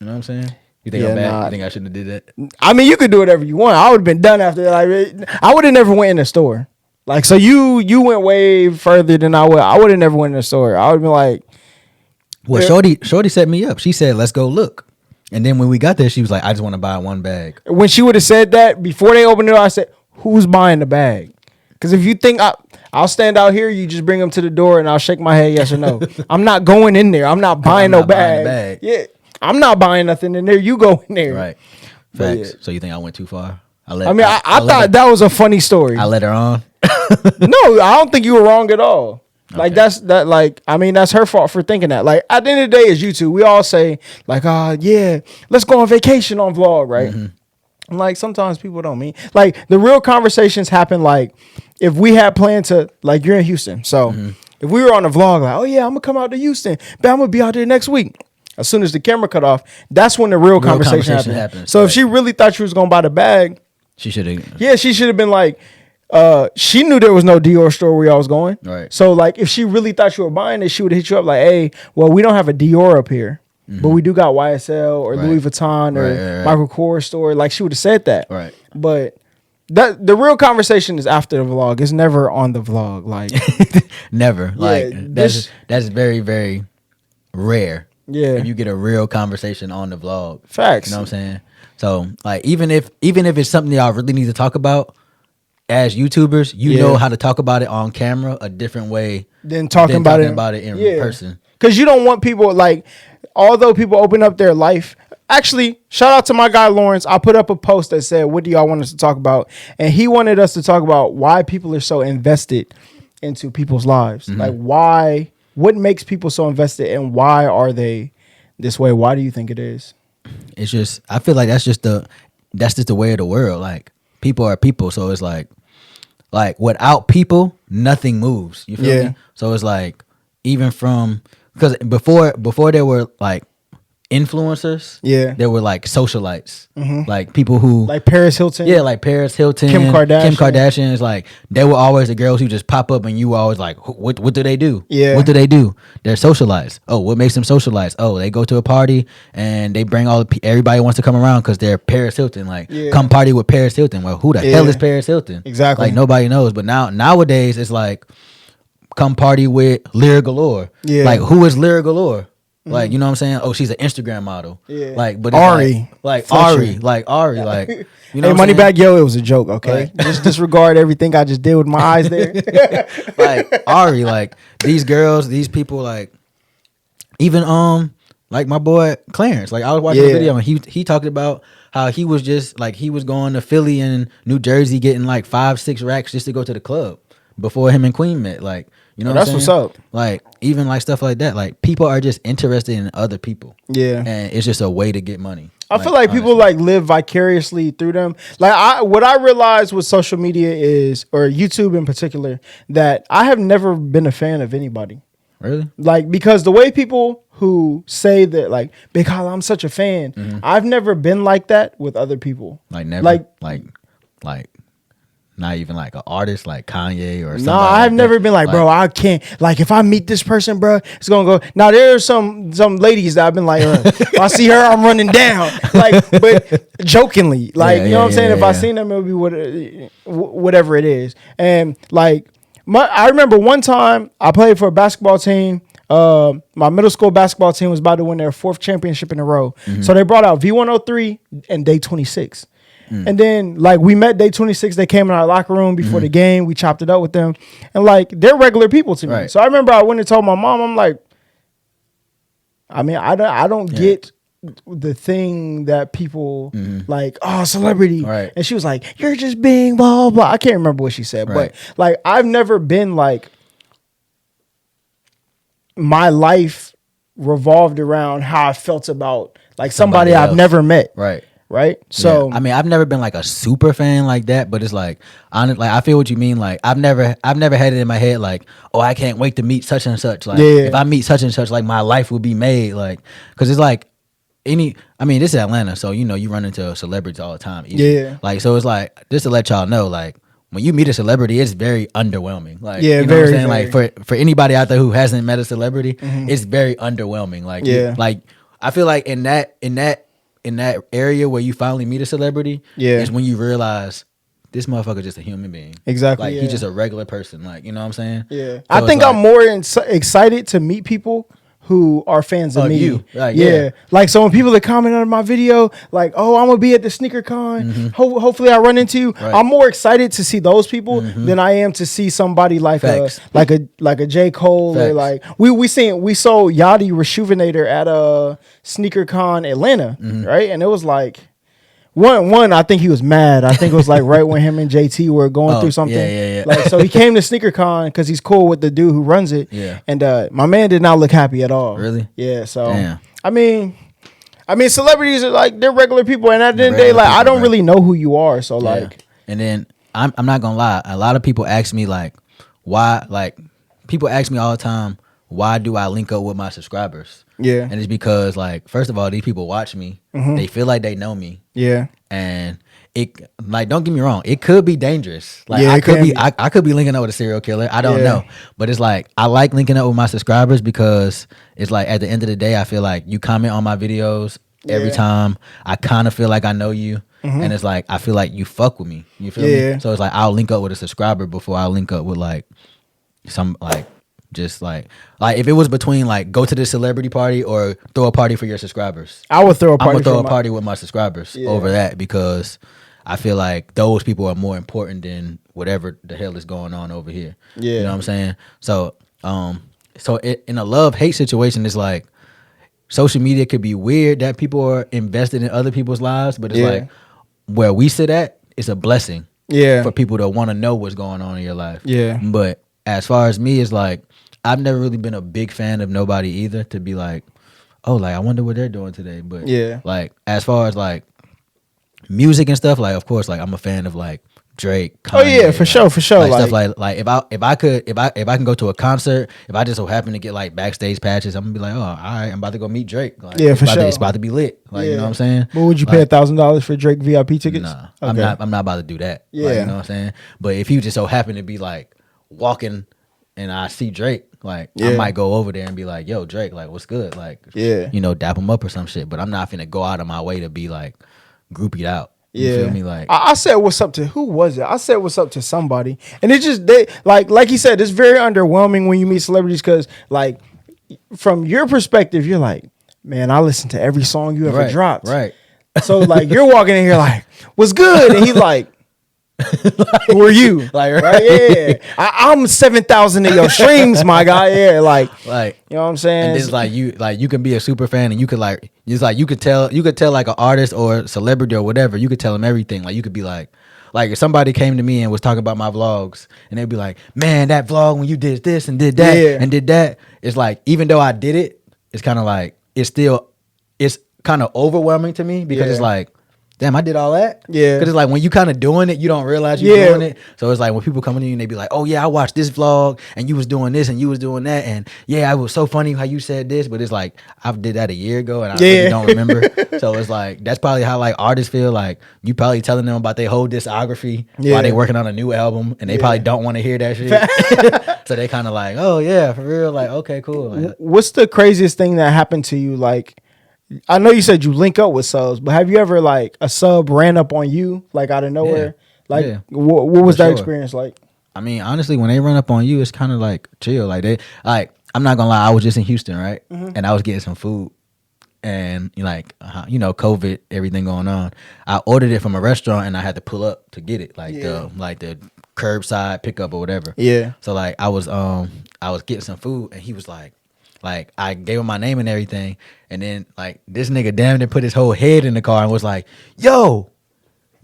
You know what I'm saying? You think Yeah, I'm bad? nah. You think I shouldn't have did that? I mean, you could do whatever you want. I would have been done after that. Like, I would have never went in the store. Like, so you went way further than I would. I would have never went in the store. I would have been like, Well, Shorty set me up. She said, "Let's go look." And then when we got there, she was like, "I just want to buy one bag." when she would have said that before they opened it, I said, "Who's buying the bag?" Because if you think I'll stand out here, you just bring them to the door and I'll shake my head yes or no. I'm not going in there. I'm not buying no bag. Yeah, I'm not buying nothing in there. You go in there. Right. But Facts. yeah. So you think I went too far? I thought that was a funny story. I let her on. No, I don't think you were wrong at all. Like that's her fault for thinking that. Like at the end of the day, it's YouTube. We all say like, yeah, let's go on vacation on vlog, right? Mm-hmm. Like sometimes people don't mean like the real conversations happen. Like if we had planned to, like you're in Houston, so if we were on a vlog, like, oh yeah, I'm gonna come out to Houston, but I'm gonna be out there next week. As soon as the camera cut off, that's when the real conversation happened. So if she really thought she was gonna buy the bag, she should have. Yeah, she should have been like. She knew there was no Dior store where y'all was going. Right. So like if she really thought you were buying it, she would hit you up like, hey, well, we don't have a Dior up here, but we do got YSL or Louis Vuitton or Michael Kors store. Like she would have said that. Right. But that the real conversation is after the vlog. It's never on the vlog. Like never. Like yeah, that's very, very rare. Yeah. If you get a real conversation on the vlog. Facts. You know what I'm saying? So like even if it's something y'all really need to talk about, as YouTubers, you know how to talk about it on camera a different way than talking about it in person. Because you don't want people like, although people open up their life. Actually, shout out to my guy Lawrence. I put up a post that said, "What do y'all want us to talk about?" And he wanted us to talk about why people are so invested into people's lives. Like why? What makes people so invested, and why are they this way? Why do you think it is? It's just I feel like that's just the way of the world. Like. People are people, so it's like without people, nothing moves. You feel me? So it's like even from because before there were like influencers, there were like socialites, like people who like Paris Hilton, like Paris Hilton, Kim Kardashian is like they were always the girls who just pop up and you were always like, what do they do? Yeah, what do they do? They're socialized. Oh, what makes them socialized? Oh, they go to a party and they bring everybody wants to come around because they're Paris Hilton. Like come party with Paris Hilton. Well, who the hell is Paris Hilton? Exactly. Like nobody knows. But nowadays it's like come party with Lyra Galore. Yeah, like who is Lyra Galore? Like, you know what I'm saying? Oh, she's an Instagram model. Yeah. Like, but Ari. Like Ari. Like, you know hey, Moneybag Yo, it was a joke, okay? Like, just disregard everything I just did with my eyes there. Like, Ari, like, these girls, these people, like, even, like my boy Clarence. Like, I was watching a video and he talked about how he was just, like, he was going to Philly and New Jersey getting, like, 5-6 racks just to go to the club before him and Queen met. Like, you know what I'm saying? That's what's up. Like, even like stuff like that. Like, people are just interested in other people. Yeah. And it's just a way to get money. I feel like people like live vicariously through them. Like what I realized with social media is, or YouTube in particular, that I have never been a fan of anybody. Really? Like, because the way people who say that, like, Big Holla, I'm such a fan, I've never been like that with other people. Like, never? Like not even like an artist like Kanye or something. No, I've never been like, bro, I can't. Like, if I meet this person, bro, it's gonna go. Now there are some ladies that I've been like, if I see her, I'm running down. Like, but jokingly, like, you know what I'm saying? If I seen them, it would be whatever it is. And like, I remember one time I played for a basketball team. My middle school basketball team was about to win their 4th championship in a row. So they brought out V103 and Day 26. And then, like, we met Day 26. They came in our locker room before the game. We chopped it up with them. And, like, they're regular people to me. Right. So I remember I went and told my mom, I'm like, I mean, I don't get the thing that people like, oh, celebrity. Right. And she was like, you're just being blah, blah. I can't remember what she said. Right. But, like, I've never been, like, my life revolved around how I felt about, like, somebody I've never met. Right. Right. So I mean, I've never been like a super fan like that, but it's like, I feel what you mean. Like, I've never had it in my head like, oh, I can't wait to meet such and such. Like, if I meet such and such, like, my life will be made. Like, because it's like I mean, this is Atlanta, so you know you run into celebrities all the time. Easy. Yeah. Like, so it's like, just to let y'all know, like, when you meet a celebrity, it's very underwhelming. Like, you know what I'm saying? Like, for anybody out there who hasn't met a celebrity, it's very underwhelming. Like, like, I feel like in that in that area where you finally meet a celebrity, Yeah. is when you realize this motherfucker just a human being. Exactly. Like yeah. he's just a regular person. Like, you know what I'm saying? Yeah. So I it's think like, I'm more excited to meet people who are fans of me. you. Like, yeah. yeah. Like, so when people that comment on my video, like, oh, I'm going to be at the sneaker con. Hopefully I run into you. Right. I'm more excited to see those people than I am to see somebody like Facts. a J. Cole or Facts. like we saw Yachty Resjuvenator at a sneaker con Atlanta, right? And it was like One, I think he was mad. I think it was like right when him and JT were going through something. Yeah. Like, so he came to SneakerCon because he's cool with the dude who runs it. Yeah. And my man did not look happy at all. Really? Yeah. So Damn. I mean, celebrities are like they're regular people, and at the end of the day, Regular like I people, don't bro. really know who you are. So like, and then I'm not gonna lie, a lot of people ask me like, why? Like, people ask me all the time, why do I link up with my subscribers? yeah, And it's because, like, first of all, these people watch me, they feel like they know me, yeah, and it, like, don't get me wrong, it could be dangerous. Like, Yeah, I it could can be, be. I could be linking up with a serial killer. I don't Yeah. know, but it's like I like linking up with my subscribers because it's like at the end of the day, I feel like you comment on my videos every Yeah. time. I kind of feel like I know you. And it's like I feel like you fuck with me. You feel Yeah. me? So it's like I'll link up with a subscriber before I link up with like some like just like if it was between like go to the celebrity party or throw a party for your subscribers. I would throw a I'm party. gonna throw for a my- party with my subscribers Yeah. over that because I feel like those people are more important than whatever the hell is going on over here. Yeah. You know what I'm saying? So in a love-hate situation, it's like social media could be weird that people are invested in other people's lives, but it's Yeah. like where we sit at, it's a blessing Yeah. for people to want to know what's going on in your life. Yeah. But as far as me, it's like I've never really been a big fan of nobody either to be like, oh, like I wonder what they're doing today. But Yeah. like as far as like music and stuff, like of course, like I'm a fan of like Drake. Oh, yeah, for sure. Like, Like- stuff like if I can go to a concert, if I just so happen to get like backstage patches, I'm gonna be like, oh, all right, I'm about to go meet Drake. Like, Yeah, it's for about to- sure. it's about to be lit. Like, you Yeah. know what I'm saying? But would you pay Like, $1,000 for Drake VIP tickets? Nah, Okay. I'm not about to do that. Like, Yeah. you know what I'm saying? But if you just so happen to be like walking and I see Drake, like I Yeah. might go over there and be like, yo, Drake, like what's good? Like, Yeah. you know, dap him up or some shit. But I'm not finna go out of my way to be like groupied out. You Yeah. feel me? Like I said what's up to who was it? I said what's up to somebody, and it just they like he said, it's very underwhelming when you meet celebrities because like from your perspective, you're like, man, I listen to every song you ever right, dropped, right. So like you're walking in here like, what's good, and he's like. Who are you? Like, right? Yeah, I'm 7,000 of your streams, my guy. Yeah, like you know what I'm saying. And it's like you can be a super fan and you could like it's like you could tell like an artist or a celebrity or whatever, you could tell them everything. Like you could be like if somebody came to me and was talking about my vlogs and they'd be like, man, that vlog when you did this and did that Yeah. and did that, it's like even though I did it, it's kind of like it's kind of overwhelming to me because Yeah. it's like, damn, I did all that. Yeah. Because it's like when you kind of doing it, you don't realize you're Yeah. doing it. So it's like when people come to you and they be like, oh yeah, I watched this vlog and you was doing this and you was doing that. And yeah, it was so funny how you said this. But it's like, I did that a year ago and I really don't remember. So it's like, that's probably how like artists feel. Like you probably telling them about their whole discography Yeah. while they working on a new album. And they probably don't want to hear that shit. So they kind of like, oh yeah, for real. Like, okay, cool. Like, What's the craziest thing that happened to you? Like, I know you said you link up with subs, but have you ever like a sub ran up on you like out of nowhere? Like, Yeah. what was For that sure. experience like? I mean, honestly, when they run up on you, it's kind of like chill. Like I'm not gonna lie, I was just in Houston, right? And I was getting some food, and like, you know, COVID, everything going on. I ordered it from a restaurant, and I had to pull up to get it, like the curbside pickup or whatever. Yeah. So like, I was getting some food, and he was like I gave him my name and everything, and then like this nigga damn near put his whole head in the car and was like, yo.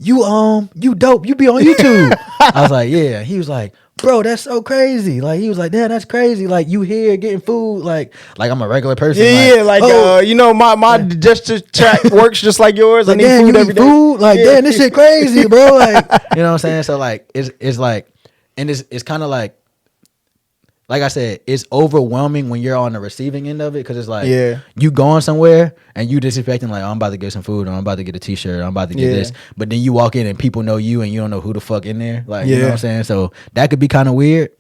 You dope. You be on YouTube. I was like, yeah. He was like, bro, that's so crazy. Like he was like, damn, that's crazy. Like you here getting food. Like I'm a regular person. You know, my digestive tract works just like yours. Like, I need damn, food you every eat day. food. Like damn, this shit crazy, bro. Like you know what I'm saying. So like it's like, and it's kind of like I said, it's overwhelming when you're on the receiving end of it because it's like you going somewhere and you just expecting like, oh, I'm about to get some food or I'm about to get a t-shirt or I'm about to get this. But then you walk in and people know you and you don't know who the fuck in there. Like, you know what I'm saying? So that could be kind of weird.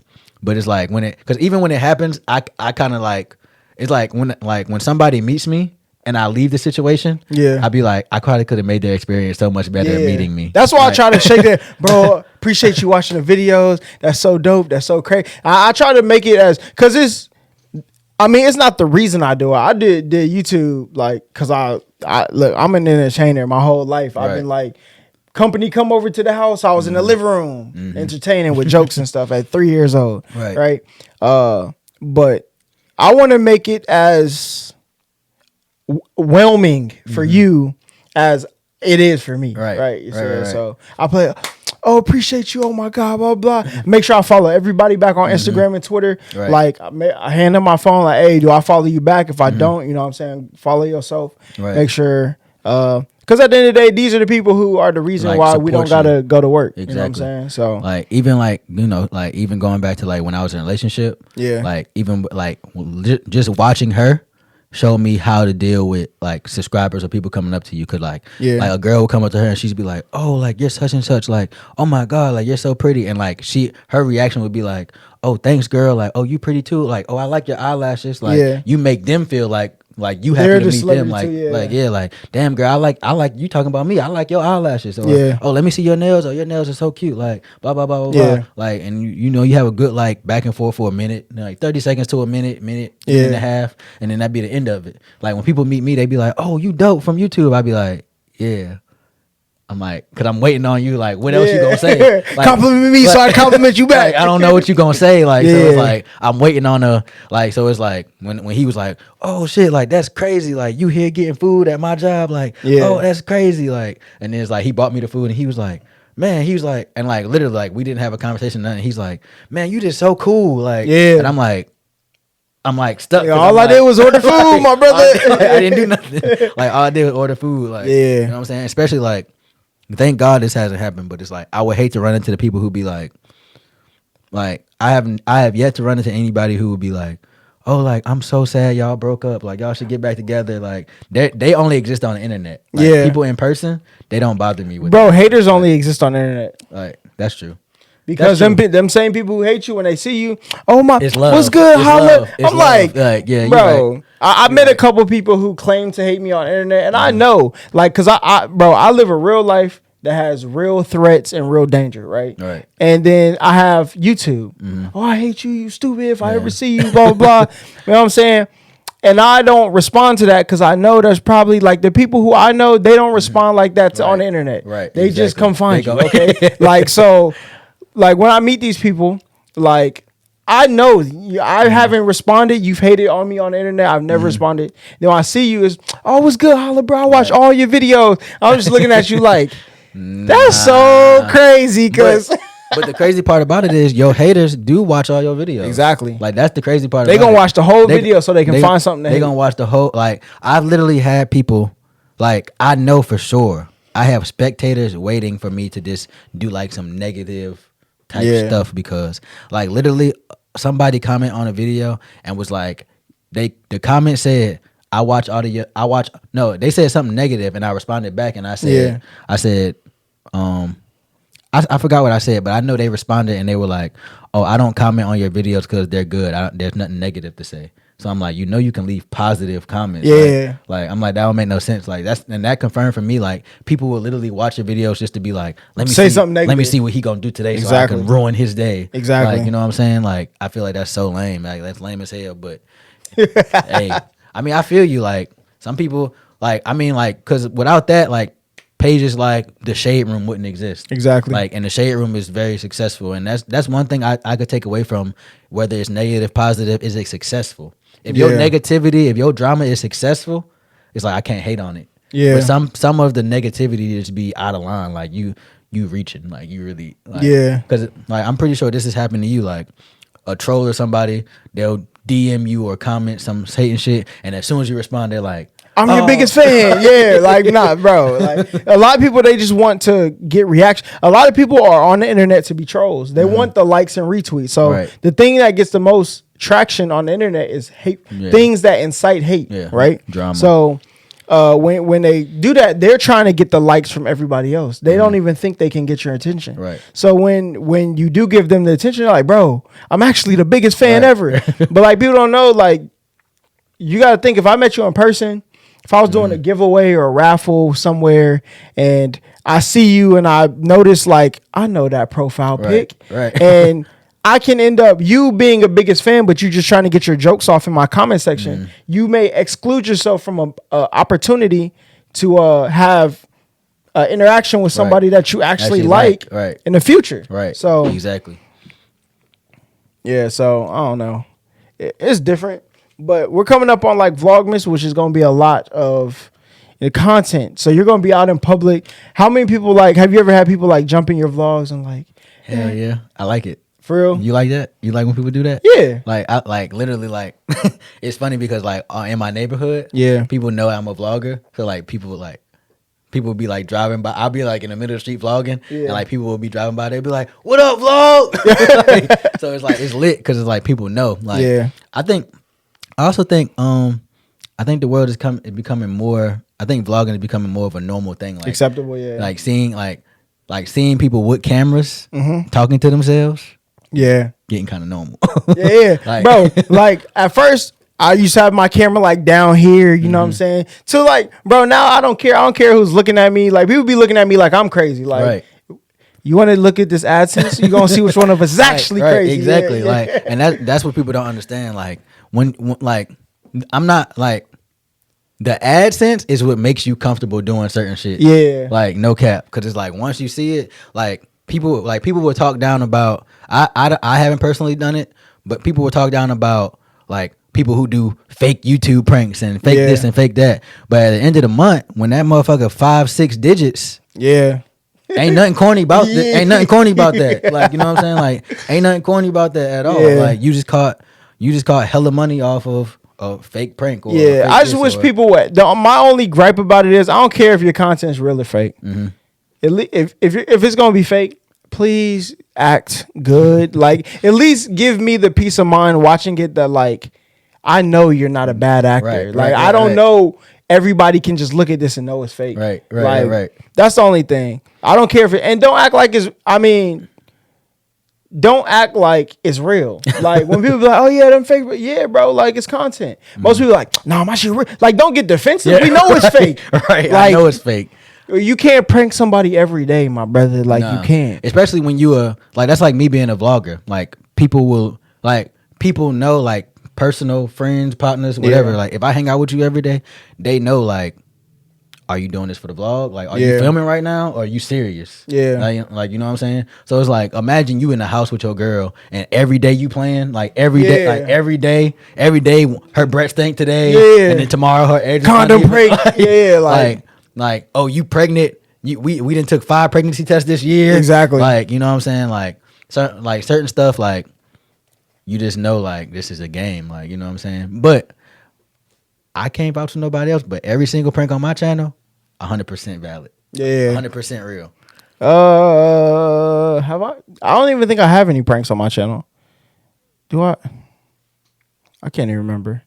But it's like because even when it happens, I kind of like, it's like when somebody meets me and I leave the situation, Yeah. I'd be like, I probably could have made their experience so much better meeting me. That's why Like, I try to shake that, bro. Appreciate you watching the videos. That's so dope. That's so crazy. I try to make it as, cause it's not the reason I do it. I did YouTube like, cause I look, I'm an entertainer my whole life. I've been like, company come over to the house. I was in the living room entertaining with jokes and stuff at 3 years old. Right. But I want to make it as whelming for you as it is for me. Right. So I play, oh, appreciate you. Oh my God, blah, blah. Make sure I follow everybody back on Instagram and Twitter. Like I hand them my phone, like, hey, do I follow you back? If I don't, you know what I'm saying? Follow yourself. Make sure, because at the end of the day, these are the people who are the reason why we don't gotta go to work. Exactly. You know what I'm saying? So like even like, you know, like even going back to like when I was in a relationship, like even like just watching her show me how to deal with like subscribers or people coming up to you. Cause like a girl would come up to her and she'd be like, oh, like you're such and such, like, oh my God, like you're so pretty. And like her reaction would be like, oh, thanks girl, like, oh, you pretty too, like, oh, I like your eyelashes, like you make them feel like you happy to meet them, like too, like damn girl, I like you talking about me, I like your eyelashes, or oh, let me see your nails, or your nails are so cute, like blah blah blah blah blah. Like, and you know you have a good like back and forth for a minute, like 30 seconds to a minute and a half, and then that'd be the end of it. Like when people meet me, they be like, oh, you dope from YouTube. I'd be like, yeah. I'm like, cause I'm waiting on you. Like, what else you gonna say? Like, compliment me, so I compliment you back. Like, I don't know what you gonna say. Like, so it's like I'm waiting on like. So it's like when he was like, oh shit, like that's crazy. Like you here getting food at my job. Like, oh that's crazy. Like, and then it's like he bought me the food and he was like, man, he was like, and like literally like we didn't have a conversation. Nothing. He's like, man, you just so cool. Like, and I'm like stuck. All I did was order food, like, my brother. I didn't do nothing. Like all I did was order food. Like, you know what I'm saying? Especially like. Thank God this hasn't happened, but it's like I would hate to run into the people who be like I have yet to run into anybody who would be like, oh, like I'm so sad y'all broke up, like y'all should get back together. Like they only exist on the internet. Like, people in person, they don't bother me with. Bro, that. haters only exist on the internet. Like that's true. Because them same people who hate you when they see you, oh my, it's love. What's good, holla? I'm like, yeah, bro. Right. I met a couple people who claim to hate me on the internet, and I know, like, cause I live a real life that has real threats and real danger, right? Right. And then I have YouTube. Oh, I hate you, you stupid. If I ever see you, blah blah blah. You know what I'm saying? And I don't respond to that because I know there's probably like the people who I know, they don't respond like that on the internet. Right. They just come find you. Okay. Like so, like when I meet these people, like. I know I haven't responded. You've hated on me on the internet. I've never responded. Then when I see you, it's, oh, what's good, holla, bro? I watch all your videos. I'm just looking at you like, that's so crazy. Cause but the crazy part about it is your haters do watch all your videos. Exactly. Like that's the crazy part. They gonna watch the whole video so they can find something. They gonna watch the whole. Like I've literally had people, like I know for sure, I have spectators waiting for me to just do like some negative type stuff because like literally. Somebody comment on a video and was like, the comment said, they said something negative and I responded back and I said, I forgot what I said, but I know they responded and they were like, oh, I don't comment on your videos because they're good. There's nothing negative to say. So I'm like, you can leave positive comments. Yeah. Like I'm like, that don't make no sense. Like that confirmed for me, like people will literally watch your videos just to be like, let me say something negative. Let me see what he gonna do today so I can ruin his day. Exactly. Like, you know what I'm saying? Like I feel like that's so lame. Like that's lame as hell. But hey, I mean, I feel you. Like some people, like I mean, like because without that, like pages like the Shade Room wouldn't exist. Exactly. Like and the Shade Room is very successful, and that's one thing I could take away from whether it's negative, positive, is it successful? If your negativity, if your drama is successful, it's like I can't hate on it. Yeah. But some of the negativity just be out of line. Like you reaching, like you really, like, Because like I'm pretty sure this has happened to you. Like a troll or somebody, they'll DM you or comment some hating shit, and as soon as you respond, they're like, I'm your biggest fan. Yeah, like nah, bro. Like a lot of people, they just want to get reaction. A lot of people are on the internet to be trolls. They want the likes and retweets. So the thing that gets the most traction on the internet is hate, things that incite hate, right? Drama. So when they do that, they're trying to get the likes from everybody else. They don't even think they can get your attention. Right. So when you do give them the attention, they're like, bro, I'm actually the biggest fan ever. But like people don't know, like you got to think, if I met you in person if I was doing a giveaway or a raffle somewhere and I see you and I notice like I know that profile pic, right. and I can end up you being a biggest fan, but you just trying to get your jokes off in my comment section. You may exclude yourself from a opportunity to have interaction with somebody that you actually like in the future. Right. So exactly. Yeah. So I don't know. It's different, but we're coming up on like Vlogmas, which is going to be a lot of content. So you're going to be out in public. How many people have you ever had people like jump in your vlogs and like, hell yeah, I like it. For real? You like that? You like when people do that? Yeah. I literally it's funny because in my neighborhood, people know I'm a vlogger. So people would be like driving by. I'll be like in the middle of the street vlogging, and like people will be driving by. They'll be like, "What up, vlog?" So it's lit because it's like people know. I also think the world is becoming more. I think vlogging is becoming more of a normal thing. Like acceptable. Yeah. Like seeing people with cameras talking to themselves. Yeah. Getting kind of normal. Yeah. Bro, like at first I used to have my camera like down here, you know what I'm saying? So like, bro, now I don't care. I don't care who's looking at me. Like people be looking at me like I'm crazy. Like you want to look at this AdSense? You're going to see which one of us is actually crazy. Exactly. Yeah. And that's what people don't understand. Like when I'm not like the AdSense is what makes you comfortable doing certain shit. Yeah. Like no cap. Cause it's like once you see it, people will talk down about I haven't personally done it, but people will talk down about like people who do fake YouTube pranks and fake this and fake that. But at the end of the month, when that motherfucker 5-6 digits, ain't nothing corny about that. Ain't nothing corny about that. Like, you know what I'm saying? Like, ain't nothing corny about that at all. Like, you just caught hella money off of a fake prank. Or I just wish people would. My only gripe about it is I don't care if your content's real or fake. If it's gonna be fake, please act good. Like, at least give me the peace of mind watching it that like I know you're not a bad actor. I don't know. Everybody can just look at this and know it's fake. Right. That's the only thing. I don't care if it, and don't act like it's. I mean, don't act like it's real. Like when people be like, "Oh yeah, them fake," but yeah, bro, like it's content. Most people are like, "No, my shit real." Like, don't get defensive. We know it's fake. Right. Like, I know it's fake. You can't prank somebody every day, my brother. Like you can't. Especially when you that's like me being a vlogger. Like people know like personal friends, partners, whatever. Like if I hang out with you every day, they know like, are you doing this for the vlog? Like, are you filming right now? Or are you serious? Yeah. Like you know what I'm saying? So it's like, imagine you in the house with your girl and every day you playing, like every day, like every day her breath stink today. And then tomorrow her edges. Condom break. Like, oh, you pregnant? We done took 5 pregnancy tests this year. Exactly. Like, you know what I'm saying? Like certain stuff, like you just know like this is a game. Like, you know what I'm saying? But I can't vouch for nobody else. But every single prank on my channel, 100% valid. Yeah. 100% real. Have I? I don't even think I have any pranks on my channel. Do I? I can't even remember.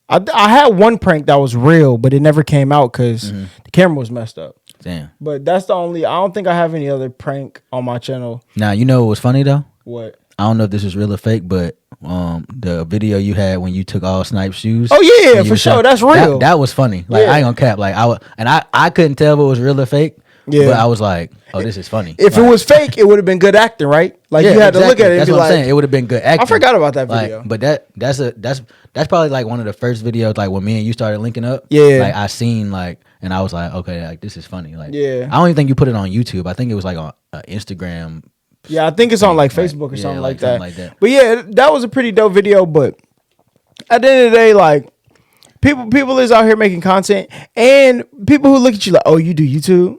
I had one prank that was real, but it never came out because the camera was messed up. Damn. But that's the only. I don't think I have any other prank on my channel. Now you know what was funny though. What? I don't know if this is real or fake, but the video you had when you took all Snipe's shoes. Oh yeah, for sure, that's real. That was funny. Like I ain't gonna cap. Like I couldn't tell if it was real or fake. Yeah. But I was like, oh, this is funny. If it was fake, it would have been good acting, right? Like you had to look at it. That's what I'm saying. It would have been good acting. I forgot about that video. But that's probably like one of the first videos, like when me and you started linking up. Yeah. Like I seen like, and I was like, okay, like this is funny. Like yeah. I don't even think you put it on YouTube. I think it was like on Instagram. Yeah, I think it's on like Facebook or something like that. But yeah, that was a pretty dope video. But at the end of the day, like people is out here making content, and people who look at you like, oh, you do YouTube.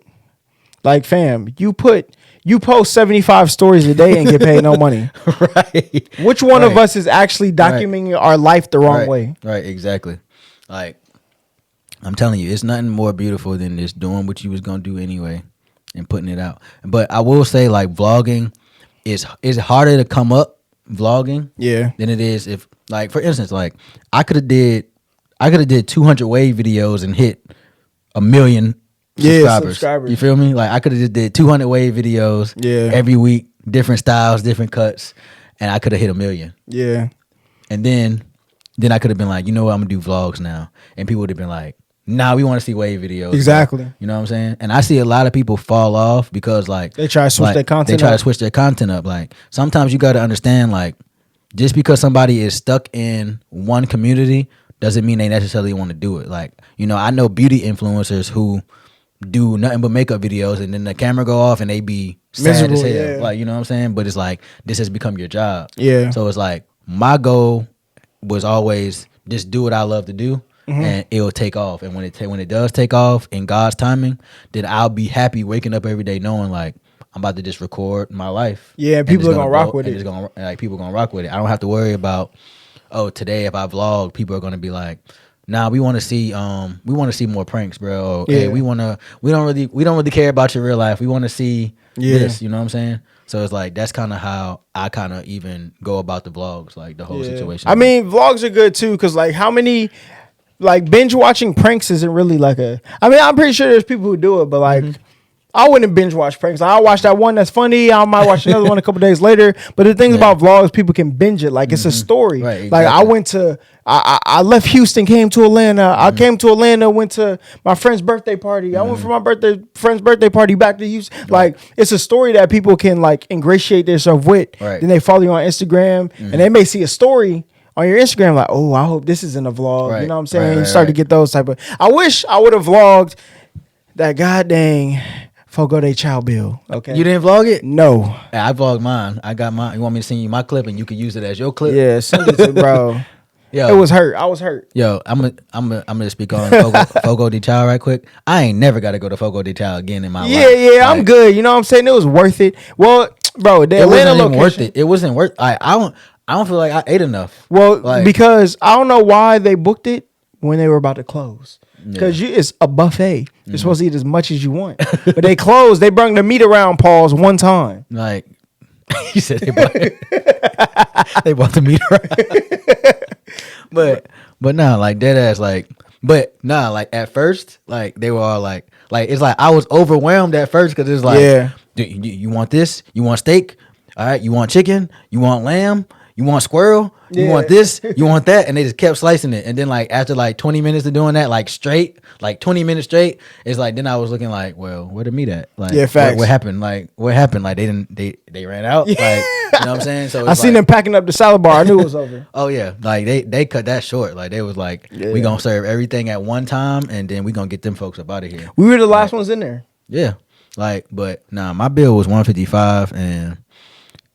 Like, fam, you post 75 stories a day and get paid no money. Right. Which one of us is actually documenting our life the wrong way? Right, exactly. Like, I'm telling you, it's nothing more beautiful than just doing what you was going to do anyway and putting it out. But I will say, like, vlogging is harder to come up vlogging than it is if, like, for instance, like, I could have did 200 wave videos and hit 1 million subscribers. You feel me? Like I could have just did 200 wave videos every week, different styles, different cuts, and I could have hit 1 million. Yeah. And then then I could have been like, you know what, I'm gonna do vlogs now, and people would have been like, nah, we want to see wave videos. Exactly. Bro. You know what I'm saying? And I see a lot of people fall off because like they try to switch their content. They try to switch their content up. Like sometimes you got to understand, like just because somebody is stuck in one community doesn't mean they necessarily want to do it. Like, you know, I know beauty influencers who do nothing but makeup videos, and then the camera go off and they be sad as hell. Yeah. Like, you know what I'm saying? But it's like this has become your job. Yeah. So it's like my goal was always just do what I love to do. And it'll take off. And when it does take off in God's timing, then I'll be happy waking up every day knowing like I'm about to just record my life. Yeah, people are gonna rock with it. People are gonna rock with it. I don't have to worry about, oh, today if I vlog, people are gonna be like, nah, we want to see more pranks, bro. Or, hey, we don't really care about your real life. We want to see this. You know what I'm saying? So it's like that's kind of how I kind of even go about the vlogs, like the whole situation. I mean, vlogs are good too, because like how many. Like binge watching pranks isn't really like a. I mean, I'm pretty sure there's people who do it, but like, I wouldn't binge watch pranks. I'll watch that one that's funny. I might watch another one a couple days later. But the thing about vlogs, people can binge it. Like it's a story. Right, exactly. Like I went to. I left Houston, came to Atlanta. I came to Atlanta, went to my friend's birthday party. I went for my friend's birthday party back to Houston. Right. Like it's a story that people can like ingratiate themselves with. Right. Then they follow you on Instagram, and they may see a story on your Instagram, like, oh, I hope this isn't a vlog. Right. You know what I'm saying? Right, you start to get those type of. I wish I would have vlogged that god dang Fogo de Chao bill. Okay. You didn't vlog it? No. I vlogged mine. I got mine. You want me to send you my clip and you can use it as your clip? Yeah, send it to bro. Yo, it was hurt. I was hurt. Yo, I'm gonna speak on Fogo de Chao right quick. I ain't never got to go to Fogo de Chao again in my life. Yeah, like, I'm good. You know what I'm saying? It was worth it. Well, bro, the Atlanta location, even worth it. It wasn't worth. I don't feel like I ate enough. Well, like, because I don't know why they booked it when they were about to close. Because it's a buffet. You're supposed to eat as much as you want. But they closed. They brought the meat around Paul's one time. Like, you said they brought the meat around. but nah, like dead ass, like, but nah, like at first, like they were all like it's like I was overwhelmed at first because it's like, yeah, you want this? You want steak? All right, you want chicken? You want lamb? You want squirrel? You want this? You want that? And they just kept slicing it. And then like after like 20 minutes of doing that, like straight, like 20 minutes straight, it's like then I was looking like, well, where the meat at? Like, facts. What happened? Like what happened? Like they ran out. Like, you know what I'm saying? So I seen them packing up the salad bar. I knew it was over. Oh yeah, like they cut that short. Like they was like, we gonna serve everything at one time, and then we gonna get them folks up out of here. We were the last ones in there. Yeah, like, but nah, my bill was $155, and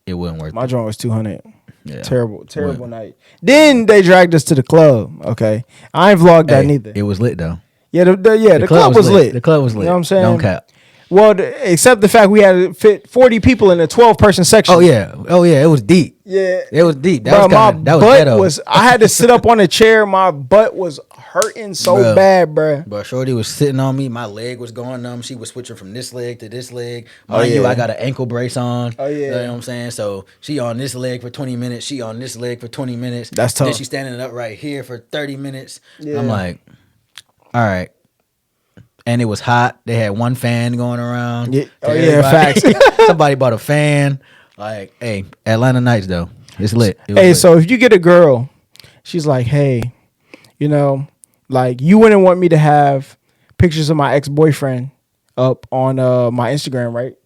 it wasn't worth. My joint was $200. Yeah. Terrible night. Then they dragged us to the club. Okay, I ain't vlogged that neither. It was lit though. Yeah, the club was lit. The club was lit. You know what I'm saying? Don't cap. Well, except the fact we had to fit 40 people in a 12-person section. Oh yeah, it was deep. Yeah, it was deep. That was I had to sit up on a chair. My butt was hurting so bad, bro. But Shorty was sitting on me. My leg was going numb. She was switching from this leg to this leg. Mind you, I got an ankle brace on. Oh yeah, you know what I'm saying? So she on this leg for 20 minutes. She on this leg for 20 minutes. That's tough. Then she standing up right here for 30 minutes. Yeah. I'm like, all right. And it was hot. They had one fan going around. Yeah. Oh yeah, facts. Somebody bought a fan. Like, hey, Atlanta Nights though, it's lit. Hey, so if you get a girl, she's like, hey, you know, like you wouldn't want me to have pictures of my ex-boyfriend up on my Instagram, right?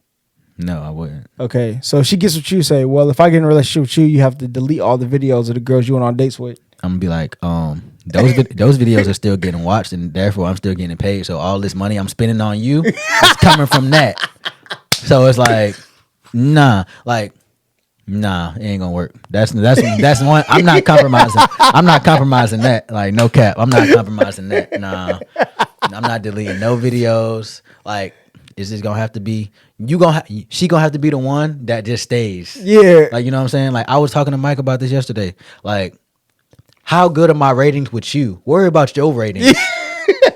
No, I wouldn't. Okay, so if she gets what you say, well, if I get in a relationship with you, you have to delete all the videos of the girls you went on dates with. I'm gonna be like, those videos are still getting watched, and therefore I'm still getting paid. So all this money I'm spending on you is coming from that. So it's like, nah, it ain't gonna work. That's one. I'm not compromising that. Like no cap, I'm not compromising that. Nah, I'm not deleting no videos. Like, is this gonna have to be she gonna have to be the one that just stays. Yeah, like you know what I'm saying. Like I was talking to Mike about this yesterday. Like, how good are my ratings with you? Worry about your ratings.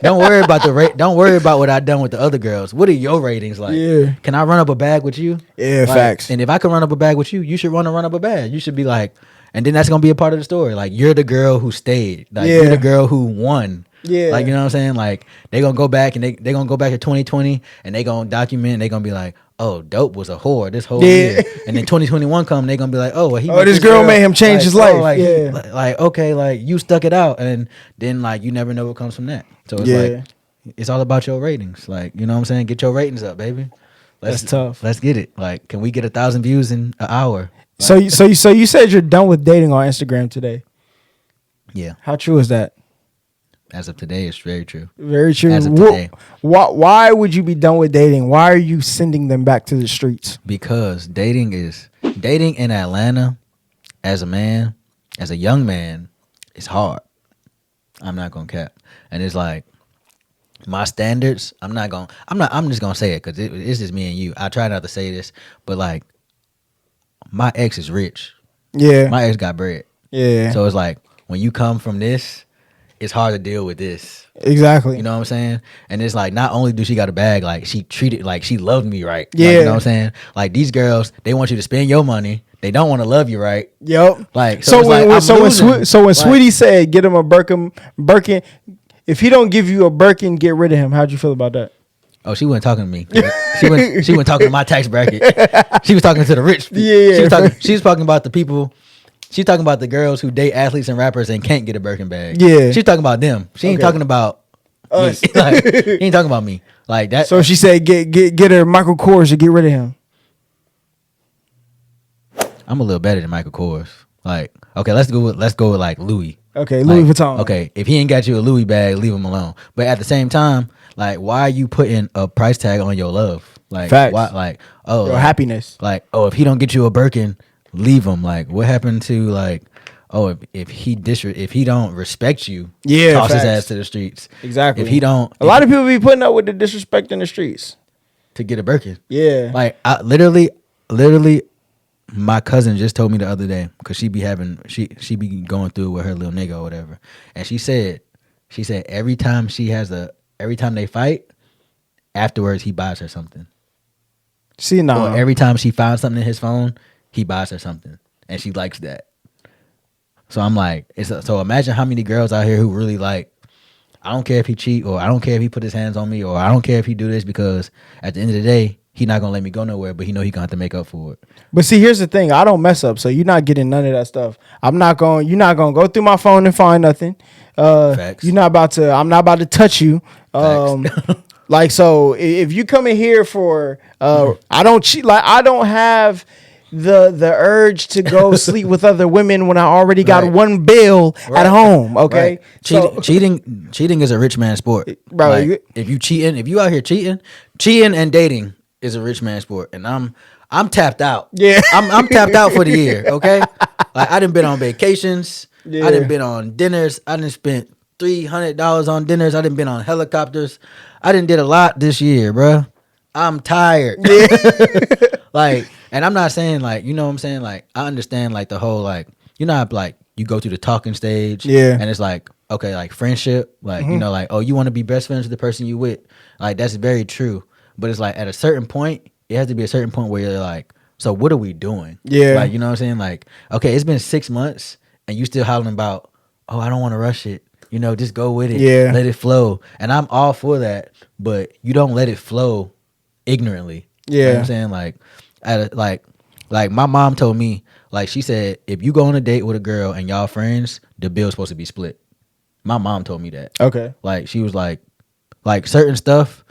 Don't worry about Don't worry about what I done with the other girls. What are your ratings like? Yeah. Can I run up a bag with you? Yeah, like, facts. And if I can run up a bag with you, you should run up a bag. You should be like, and then that's gonna be a part of the story. Like you're the girl who stayed. Like you're the girl who won. Yeah. Like you know what I'm saying? Like they gonna go back and they gonna go back to 2020 and they gonna document and they gonna be like, oh, dope was a whore this whole year, and then 2021 come, they gonna be like, oh, well, this girl made him change his life. like, Yeah. like okay, like you stuck it out, and then like you never know what comes from that. So it's like it's all about your ratings. Like, you know what I'm saying? Get your ratings up, baby. That's tough. Let's get it. Like, can we get 1,000 views in an hour? Like, so you said you're done with dating on Instagram today. Yeah. How true is that? As of today, it's very true. Very true. As of today. Why would you be done with dating? Why are you sending them back to the streets? Because dating in Atlanta as a man, as a young man, is hard. I'm not gonna cap. And it's like my standards, I'm just gonna say it because it's just me and you. I try not to say this, but like my ex is rich. Yeah. My ex got bread. Yeah. So it's like when you come from this, it's hard to deal with this. Exactly. You know what I'm saying? And it's like not only do she got a bag, like she treated like she loved me right. Yeah. Like, you know what I'm saying? Like these girls, they want you to spend your money. They don't want to love you right. Yep. Like so when like, Sweetie said get him a Birkin, if he don't give you a Birkin, get rid of him. How'd you feel about that? Oh, she wasn't talking to me. She went talking to my tax bracket. She was talking to the rich. Yeah. She was talking about the people. She's talking about the girls who date athletes and rappers and can't get a Birkin bag. Yeah. She's talking about them. She ain't talking about us. Like, she ain't talking about me. Like that. So she said get her Michael Kors to get rid of him. I'm a little better than Michael Kors. Like, okay, let's go with like Louis. Okay, Louis Vuitton. Okay, if he ain't got you a Louis bag, leave him alone. But at the same time, like, why are you putting a price tag on your love? Like, facts. Why? Like, oh, Your like, happiness. Like, oh, if he don't get you a Birkin, leave him. Like, what happened to like, oh, if he don't respect you, toss his ass to the streets. Exactly. If he don't, a lot of people be putting up with the disrespect in the streets to get a Birkin. Yeah. Like, I literally. My cousin just told me the other day because she be going through it with her little nigga or whatever, and she said every time they fight, afterwards he buys her something. See, now every time she finds something in his phone, he buys her something, and she likes that. So I'm like, so imagine how many girls out here who really like, I don't care if he cheat, or I don't care if he put his hands on me, or I don't care if he do this, because at the end of the day, he not gonna let me go nowhere, but he know he gonna have to make up for it. But see, here's the thing: I don't mess up, so you're not getting none of that stuff. You're not gonna go through my phone and find nothing. Facts. I'm not about to touch you. Like, so if you come in here for, I don't cheat. Like, I don't have the urge to go sleep with other women when I already got one bill at home. Okay, cheating is a rich man sport, bro. Like, if you out here cheating and dating is a rich man sport, and I'm tapped out. Yeah, I'm tapped out for the year. Okay, like I done been on vacations. Yeah. I done been on dinners. I done spent $300 on dinners. I done been on helicopters. I done did a lot this year, bro. I'm tired. Yeah. Like, and I'm not saying like, you know what I'm saying? Like, I understand like the whole, like, you know, like you go through the talking stage. Yeah. And it's like, okay, like friendship, like, you know, like, oh, you want to be best friends with the person you with. Like, that's very true. But it's like at a certain point, it has to be a certain point where you're like, so what are we doing? Yeah. Like, you know what I'm saying? Like, okay, it's been 6 months and you still hollering about, oh, I don't want to rush it. You know, just go with it. Yeah. Let it flow. And I'm all for that, but you don't let it flow ignorantly. Yeah. You know what I'm saying? Like my mom told me, like, she said, if you go on a date with a girl and y'all friends, the bill's supposed to be split. My mom told me that. Okay. Like, she was like certain stuff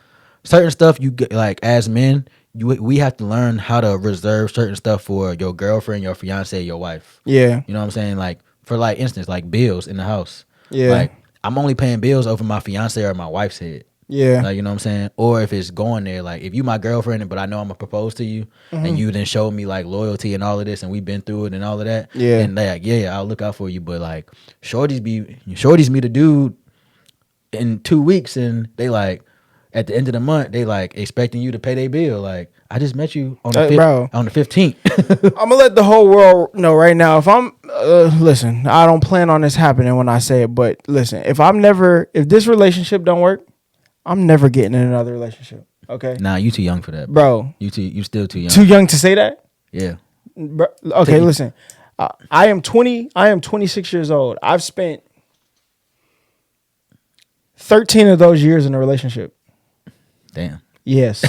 you get, like, as men, we have to learn how to reserve certain stuff for your girlfriend, your fiance, your wife. Yeah. You know what I'm saying? Like, for like instance, like bills in the house. Yeah. Like, I'm only paying bills over my fiance or my wife's head. Yeah. Like, you know what I'm saying? Or if it's going there, like, if you my girlfriend, but I know I'm gonna propose to you, and you then show me like loyalty and all of this, and we've been through it and all of that. Yeah. And like, yeah, I'll look out for you. But like, shorties meet a dude in 2 weeks, and they like, at the end of the month, they like expecting you to pay their bill. Like, I just met you on the 15th. I'm gonna let the whole world know right now. If I'm listen, I don't plan on this happening when I say it, but listen, if this relationship don't work, I'm never getting in another relationship. Okay. Nah, you too young for that, bro. You still too young. Too young to say that? Yeah. Bro, okay, listen. I am 20. I am 26 years old. I've spent 13 of those years in a relationship. Damn. Yes.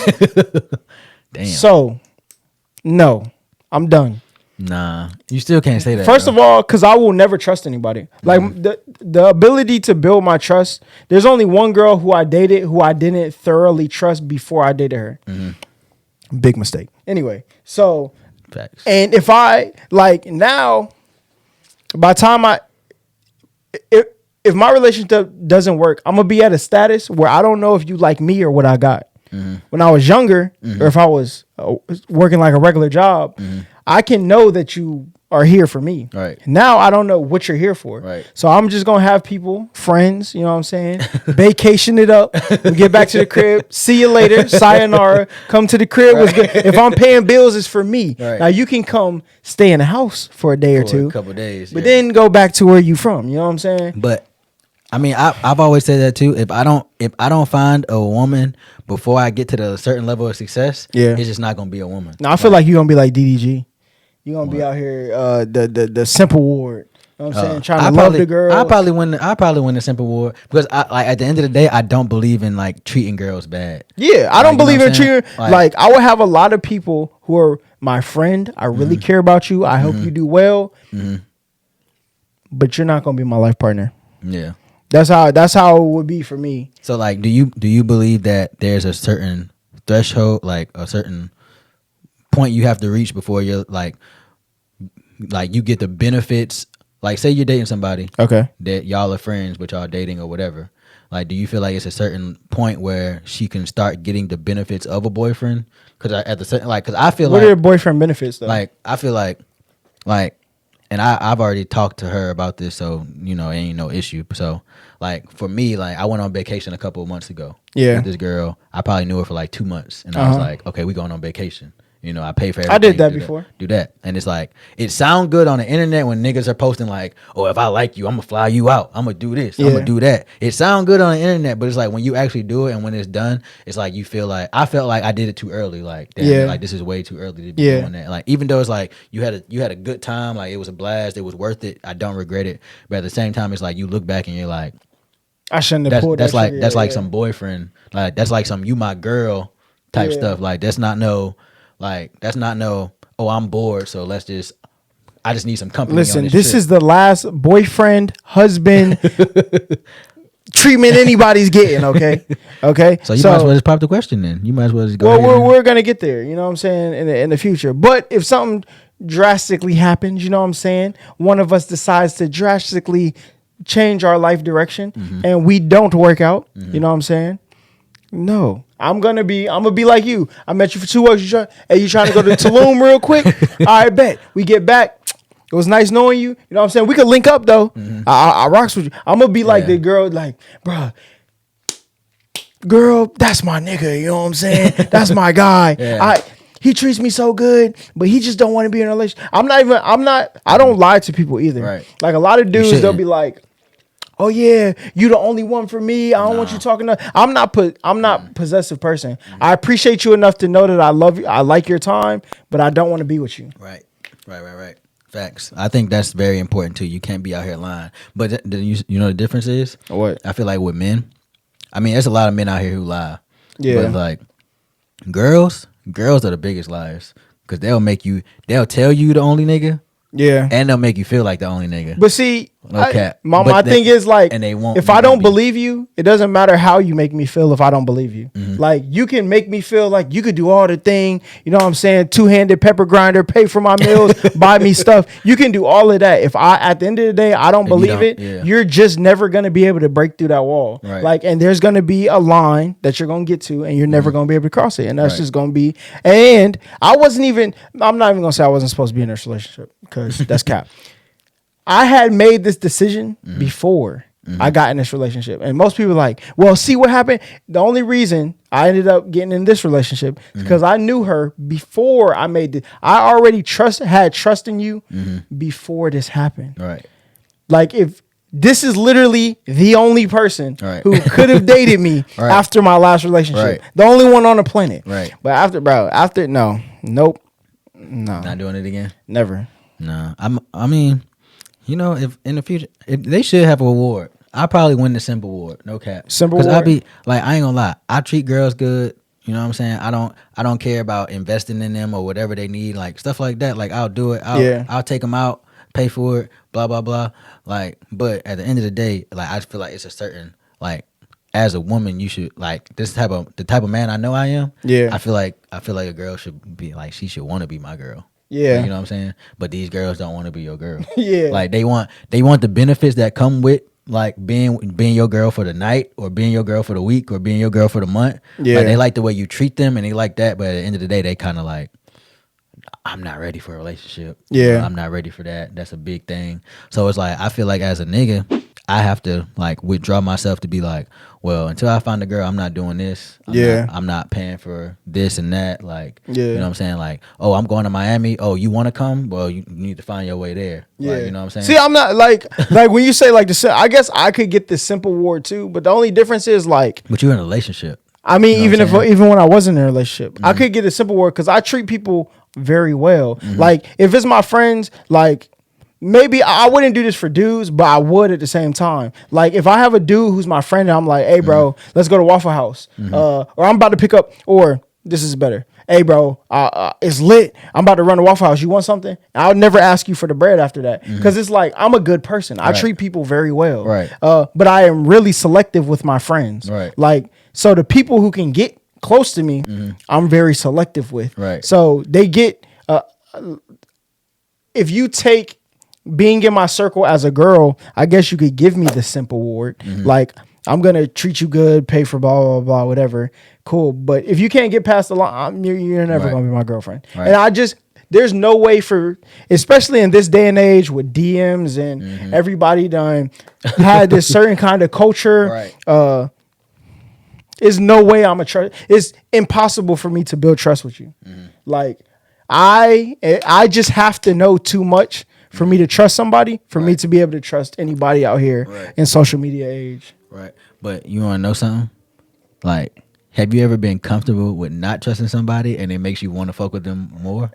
Damn. So, no, I'm done. Nah, you still can't say that. First of all, because I will never trust anybody. Like the ability to build my trust. There's only one girl who I dated who I didn't thoroughly trust before I dated her. Big mistake. Anyway, so facts. and if I like now, by the time if my relationship doesn't work, I'm gonna be at a status where I don't know if you like me or what I got. When I was younger, or if I was working like a regular job, I can know that you are here for me. Right. Now I don't know what you're here for. Right. So I'm just gonna have people, friends, you know what I'm saying? Vacation it up. We get back to the crib. See you later. Sayonara. Come to the crib. Was good. If I'm paying bills, it's for me. Right. Now you can come stay in the house for a day or two. A couple days. But then go back to where you from. You know what I'm saying? But I mean, I've always said that too. If I don't find a woman before I get to the certain level of success, it's just not gonna be a woman. No, I feel like you're gonna be like DDG. You're gonna be out here the simple ward. You know what I'm saying? Trying to love the girl. I probably win the simple war because at the end of the day, I don't believe in like treating girls bad. Yeah, I don't believe in treating like I would have a lot of people who are my friend. I really care about you. I hope you do well. But you're not gonna be my life partner. Yeah. That's how it would be for me. So like, do you believe that there's a certain threshold, like a certain point you have to reach before you're like you get the benefits? Like, say you're dating somebody, Okay, that y'all are friends, but y'all dating or whatever. Like, do you feel like it's a certain point where she can start getting the benefits of a boyfriend? Because because I feel what are your boyfriend benefits though? like I feel like, and I've already talked to her about this, so it ain't no issue. So like for me, like I went on vacation a couple of months ago. Yeah. With this girl, I probably knew her for like 2 months, and I was like, okay, we going on vacation. I pay for everything. I did that before. Do that. And it's like, it sound good on the internet when niggas are posting like, oh, if I like you, I'm going to fly you out. I'm going to do this. I'm going to do that. It sound good on the internet, but it's like when you actually do it and when it's done, it's like you feel like, I felt like I did it too early. Like, damn, like this is way too early to be doing that. Like, even though it's like you had a good time, like it was a blast, it was worth it. I don't regret it. But at the same time, it's like you look back and you're like, I shouldn't have pulled that. That's like some boyfriend. Like, that's like some you my girl type stuff. Like, that's not no, oh, I'm bored, so I just need some company. Listen, this is the last boyfriend, husband treatment anybody's getting, okay? Okay? So you might as well just pop the question then. You might as well just go Well, we're going to get there, you know what I'm saying, in the future. But if something drastically happens, you know what I'm saying, one of us decides to drastically change our life direction and we don't work out, you know what I'm saying? No, I'm gonna be like you. I met you for 2 weeks. You trying to go to Tulum real quick? All right, bet. We get back. It was nice knowing you. You know what I'm saying? We could link up though. I rocks with you. I'm gonna be like the girl, like, bruh, girl, that's my nigga. You know what I'm saying? That's my guy. He treats me so good, but he just don't want to be in a relationship. I don't lie to people either. Right. Like a lot of dudes, they'll be like, oh yeah, you the only one for me. I don't want you talking to. I'm not possessive person. I appreciate you enough to know that I love you. I like your time, but I don't want to be with you. Right. Facts. I think that's very important too. You can't be out here lying. But you know the difference is What? I feel like with men. I mean, there's a lot of men out here who lie. Yeah. But like girls are the biggest liars because they'll tell you the only nigga. Yeah. And they'll make you feel like the only nigga. But see, cap. my thing is like, and they won't, if I don't believe you, it doesn't matter how you make me feel if I don't believe you. Like, you can make me feel like you could do all the thing, you know what I'm saying? 2-handed pepper grinder, pay for my meals, buy me stuff. You can do all of that. If at the end of the day, I don't believe it, you're just never going to be able to break through that wall. Right. Like, and there's going to be a line that you're going to get to and you're never going to be able to cross it. And that's just going to be, and I'm not even going to say I wasn't supposed to be in this relationship because that's cap. I had made this decision before I got in this relationship. And most people are like, well, see what happened? The only reason I ended up getting in this relationship is because I knew her before I made it. I already had trust in you before this happened. Right. Like, if this is literally the only person who could have dated me after my last relationship. The only one on the planet. Right. But nope. No. Not doing it again? Never. No. I mean, if in the future, if they should have an award. I probably win the simple award. No cap. Simple award. Because I I ain't gonna lie. I treat girls good. You know what I'm saying? I don't care about investing in them or whatever they need, like stuff like that. Like I'll do it. I'll take them out, pay for it, blah blah blah. Like, but at the end of the day, like I feel like it's a certain like as a woman you should like the type of man I know I am. Yeah. I feel like a girl should be like she should want to be my girl. Yeah. Like, you know what I'm saying? But these girls don't want to be your girl. Yeah. Like they want the benefits that come with like being your girl for the night or being your girl for the week or being your girl for the month. Yeah. Like they like the way you treat them and they like that, but at the end of the day they kind of like I'm not ready for a relationship. Yeah. You know, I'm not ready for that. That's a big thing. So it's like I feel like as a nigga I have to like withdraw myself to be like, well, until I find a girl, I'm not doing this. I'm not paying for this and that. Like, you know what I'm saying? Like, oh, I'm going to Miami. Oh, you want to come? Well, you need to find your way there. Yeah. Like, you know what I'm saying? See, I'm not like when you say like I guess I could get the simple ward too, but the only difference is like. But you're in a relationship. I mean, you know even when I wasn't in a relationship, I could get a simple word because I treat people very well. Like if it's my friends, like. Maybe I wouldn't do this for dudes, but I would at the same time. Like if I have a dude who's my friend and I'm like, hey bro, let's go to Waffle House. Or I'm about to pick up, or this is better. Hey bro, it's lit. I'm about to run to Waffle House. You want something? I'll never ask you for the bread after that. Because it's like, I'm a good person. I treat people very well. Right. But I am really selective with my friends. Right. Like, so the people who can get close to me, I'm very selective with. Right. So they get, if you take, being in my circle as a girl, I guess you could give me the simple word. Like, I'm going to treat you good, pay for blah, blah, blah, whatever. Cool. But if you can't get past the line, you're never going to be my girlfriend. Right. And there's no way for, especially in this day and age with DMs and everybody done had this certain kind of culture. Right. There's no way I'm a trust. It's impossible for me to build trust with you. Like, I just have to know too much for me to trust somebody, for me to be able to trust anybody out here in social media age. Right. But you want to know something? Like, have you ever been comfortable with not trusting somebody and it makes you want to fuck with them more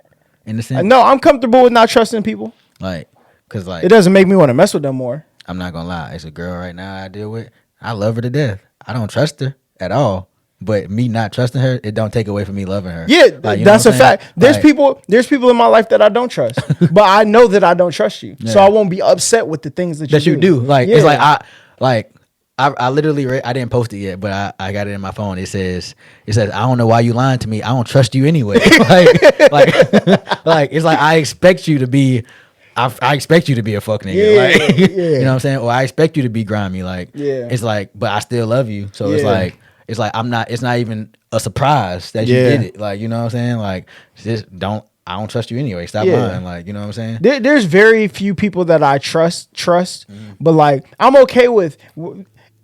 in the sense? No, I'm comfortable with not trusting people. Like, because like. It doesn't make me want to mess with them more. I'm not going to lie. It's a girl right now I deal with. I love her to death. I don't trust her at all. But me not trusting her, it don't take away from me loving her. Yeah, like, that's a fact. There's like, people in my life that I don't trust, but I know that I don't trust you, so I won't be upset with the things that you do. Like it's like I literally I didn't post it yet, but I got it in my phone. It says I don't know why you lying to me. I don't trust you anyway. like it's like I expect you to be. I expect you to be a fuck nigga. You know what I'm saying? Or I expect you to be grimy. Like it's like, but I still love you. So it's like it's not even a surprise that you did it. Like, you know what I'm saying? Like, I don't trust you anyway. Stop lying. Like, you know what I'm saying? There's very few people that I trust, but like, I'm okay with,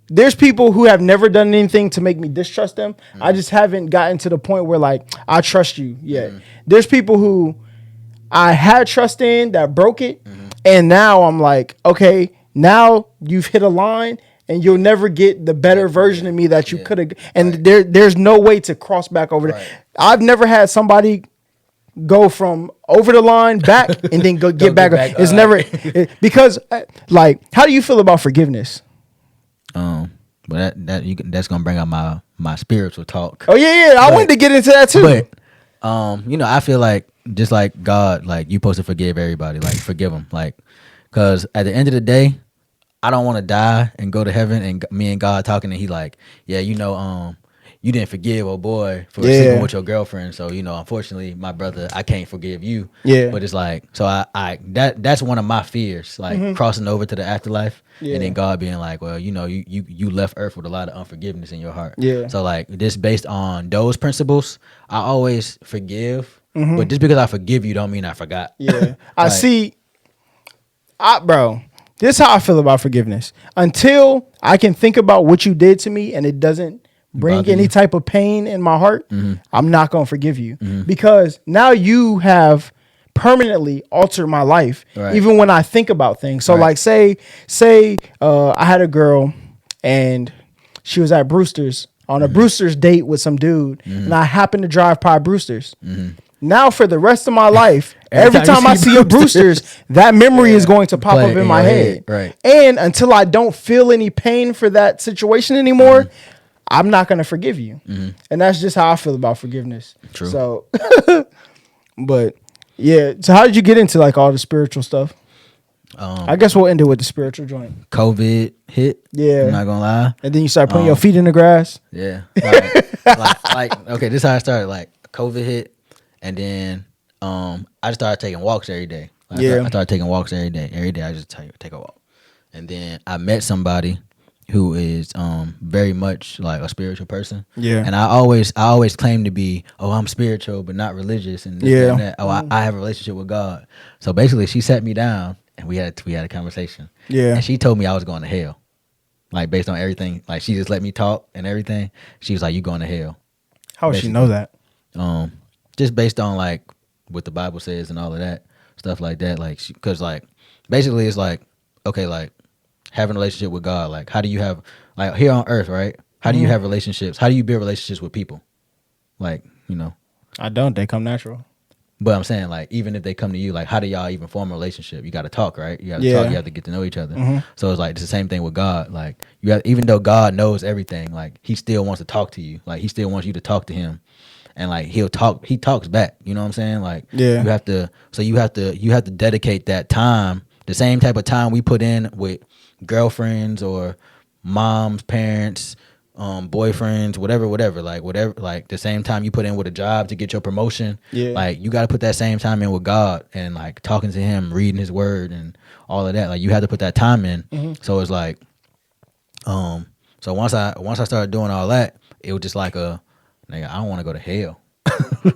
there's people who have never done anything to make me distrust them. I just haven't gotten to the point where like, I trust you yet. There's people who I had trust in that broke it. And now I'm like, okay, now you've hit a line. And you'll never get the better version of me that you could have. And there's no way to cross back over there. I've never had somebody go from over the line back and then get back. It's never because like, how do you feel about forgiveness? But that's gonna bring out my spiritual talk. Oh yeah. I wanted to get into that too. But you know, I feel like just like God, like you supposed to forgive everybody, like forgive them, like because at the end of the day. I don't want to die and go to heaven and me and God talking and he like, yeah, you know, you didn't forgive old boy for sleeping with your girlfriend. So, you know, unfortunately, my brother, I can't forgive you. Yeah. But it's like, so that's one of my fears, like crossing over to the afterlife and then God being like, well, you know, you left earth with a lot of unforgiveness in your heart. Yeah. So like this based on those principles, I always forgive, but just because I forgive you don't mean I forgot. Yeah. Bro. This is how I feel about forgiveness. Until I can think about what you did to me and it doesn't bring any type of pain in my heart, I'm not going to forgive you. Because now you have permanently altered my life, even when I think about things. So like say I had a girl and she was at Brewster's on a Brewster's date with some dude and I happened to drive by Brewster's. Now for the rest of my life, every time I see a Brewster's, that memory is going to pop up in my head. Right. And until I don't feel any pain for that situation anymore, I'm not going to forgive you. And that's just how I feel about forgiveness. True. So, but yeah. So how did you get into like all the spiritual stuff? I guess we'll end it with the spiritual joint. COVID hit. Yeah. I'm not gonna lie. And then you start putting your feet in the grass. Yeah. Like okay, this is how I started. Like COVID hit, and then I just started taking walks every day. Like, I started taking walks every day. Every day I just take a walk. And then I met somebody who is very much like a spiritual person. Yeah. And I always claim to be, I'm spiritual but not religious and this and that. I have a relationship with God. So basically she sat me down and we had a conversation. Yeah. And she told me I was going to hell. Like based on everything. Like she just let me talk and everything. She was like, you going to hell. How would she know that? Just based on like what the Bible says and all of that. Stuff like that. Like because like basically it's like, okay, like having a relationship with God, like how do you have like here on earth, right? How do you have relationships? How do you build relationships with people? Like, you know. I don't. They come natural. But I'm saying like even if they come to you, like how do y'all even form a relationship? You gotta talk, right? You gotta talk, you have to get to know each other. So it's like it's the same thing with God. Like even though God knows everything, like he still wants to talk to you. Like he still wants you to talk to him. And like he talks back. You know what I'm saying? Like you have to dedicate that time, the same type of time we put in with girlfriends or moms, parents, boyfriends, whatever, like the same time you put in with a job to get your promotion, like you got to put that same time in with God and like talking to him, reading his word and all of that. Like you have to put that time in. So it's like, so once I started doing all that, it was just like I don't want to go to hell.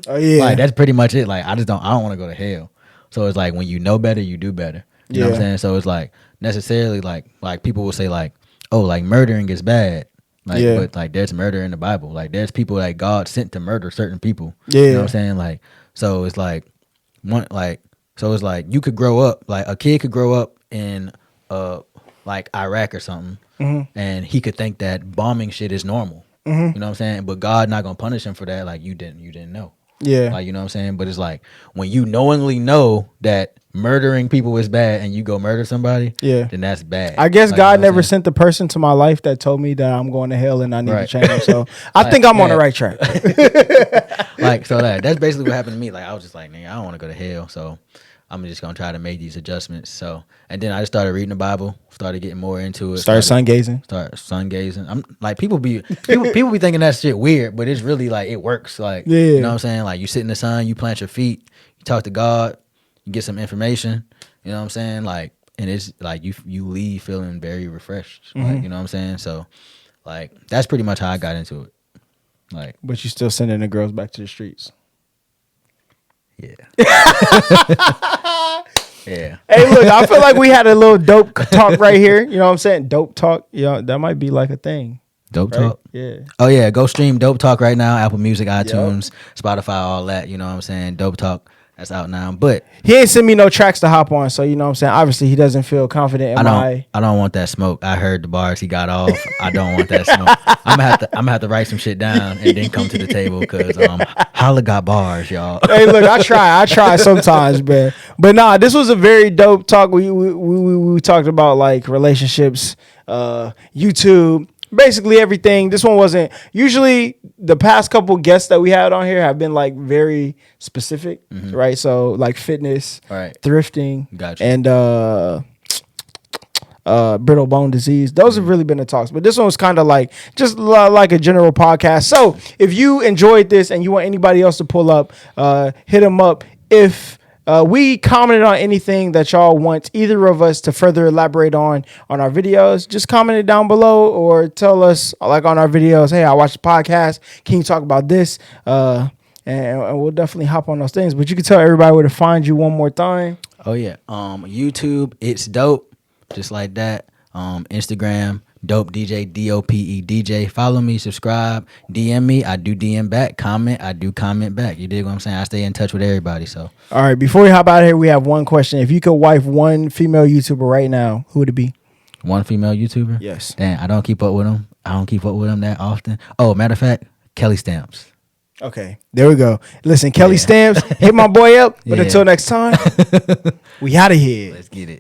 Like that's pretty much it. Like I don't want to go to hell. So it's like when you know better, you do better. You know what I'm saying? So it's like necessarily like people will say like, oh, like murdering is bad. Like but like there's murder in the Bible. Like there's people that God sent to murder certain people. You know what I'm saying? Like so it's like it's like you could grow up, like a kid could grow up in like Iraq or something and he could think that bombing shit is normal. You know what I'm saying? But God not gonna punish him for that. Like you didn't know. Yeah. Like you know what I'm saying? But it's like when you knowingly know that murdering people is bad and you go murder somebody, then that's bad. I guess like, God never sent the person to my life that told me that I'm going to hell and I need to change. So I think I'm on the right track. Like so that's basically what happened to me. Like I was just like, nigga, I don't want to go to hell. So I'm just gonna try to make these adjustments. So and then I just started reading the Bible, started getting more into it. Start sun gazing. I'm like people be thinking that shit weird, but it's really like it works. Like you know what I'm saying? Like you sit in the sun, you plant your feet, you talk to God, you get some information. You know what I'm saying? Like and it's like you leave feeling very refreshed. Like you know what I'm saying? So like that's pretty much how I got into it. Like but you still sending the girls back to the streets. Yeah. Yeah. Hey, look, I feel like we had a little dope talk right here. You know what I'm saying? Dope talk. You know, that might be like a thing. Dope talk? Yeah. Oh, yeah. Go stream Dope Talk right now. Apple Music, iTunes, Spotify, all that. You know what I'm saying? Dope Talk. That's out now. But he ain't send me no tracks to hop on. So, you know what I'm saying? Obviously, he doesn't feel confident in I don't want that smoke. I heard the bars he got off. I don't want that smoke. I'm gonna have to write some shit down and then come to the table because Holla got bars, y'all. Hey, look, I try sometimes, man. But nah, this was a very dope talk. We talked about like relationships, YouTube, basically everything. This one wasn't. Usually the past couple guests that we had on here have been like very specific, right? So like fitness, thrifting, and brittle bone disease. Those have really been the talks. But this one was kind of like just like a general podcast. So if you enjoyed this and you want anybody else to pull up, hit them up. If we commented on anything that y'all want either of us to further elaborate on our videos, just comment it down below or tell us like on our videos, hey, I watched the podcast. Can you talk about this? And we'll definitely hop on those things. But you can tell everybody where to find you one more time. Oh, yeah. YouTube, it's dope. Just like that. Instagram, Dope DJ, DOPE DJ. Follow me, subscribe, DM me. I do DM back. Comment, I do comment back. You dig what I'm saying? I stay in touch with everybody. So, all right. Before we hop out of here, we have one question. If you could wife one female YouTuber right now, who would it be? One female YouTuber? Yes. Damn, I don't keep up with them. I don't keep up with them that often. Oh, matter of fact, Kelly Stamps. Okay, there we go. Listen, Kelly Stamps, hit my boy up. But until next time, we out of here. Let's get it.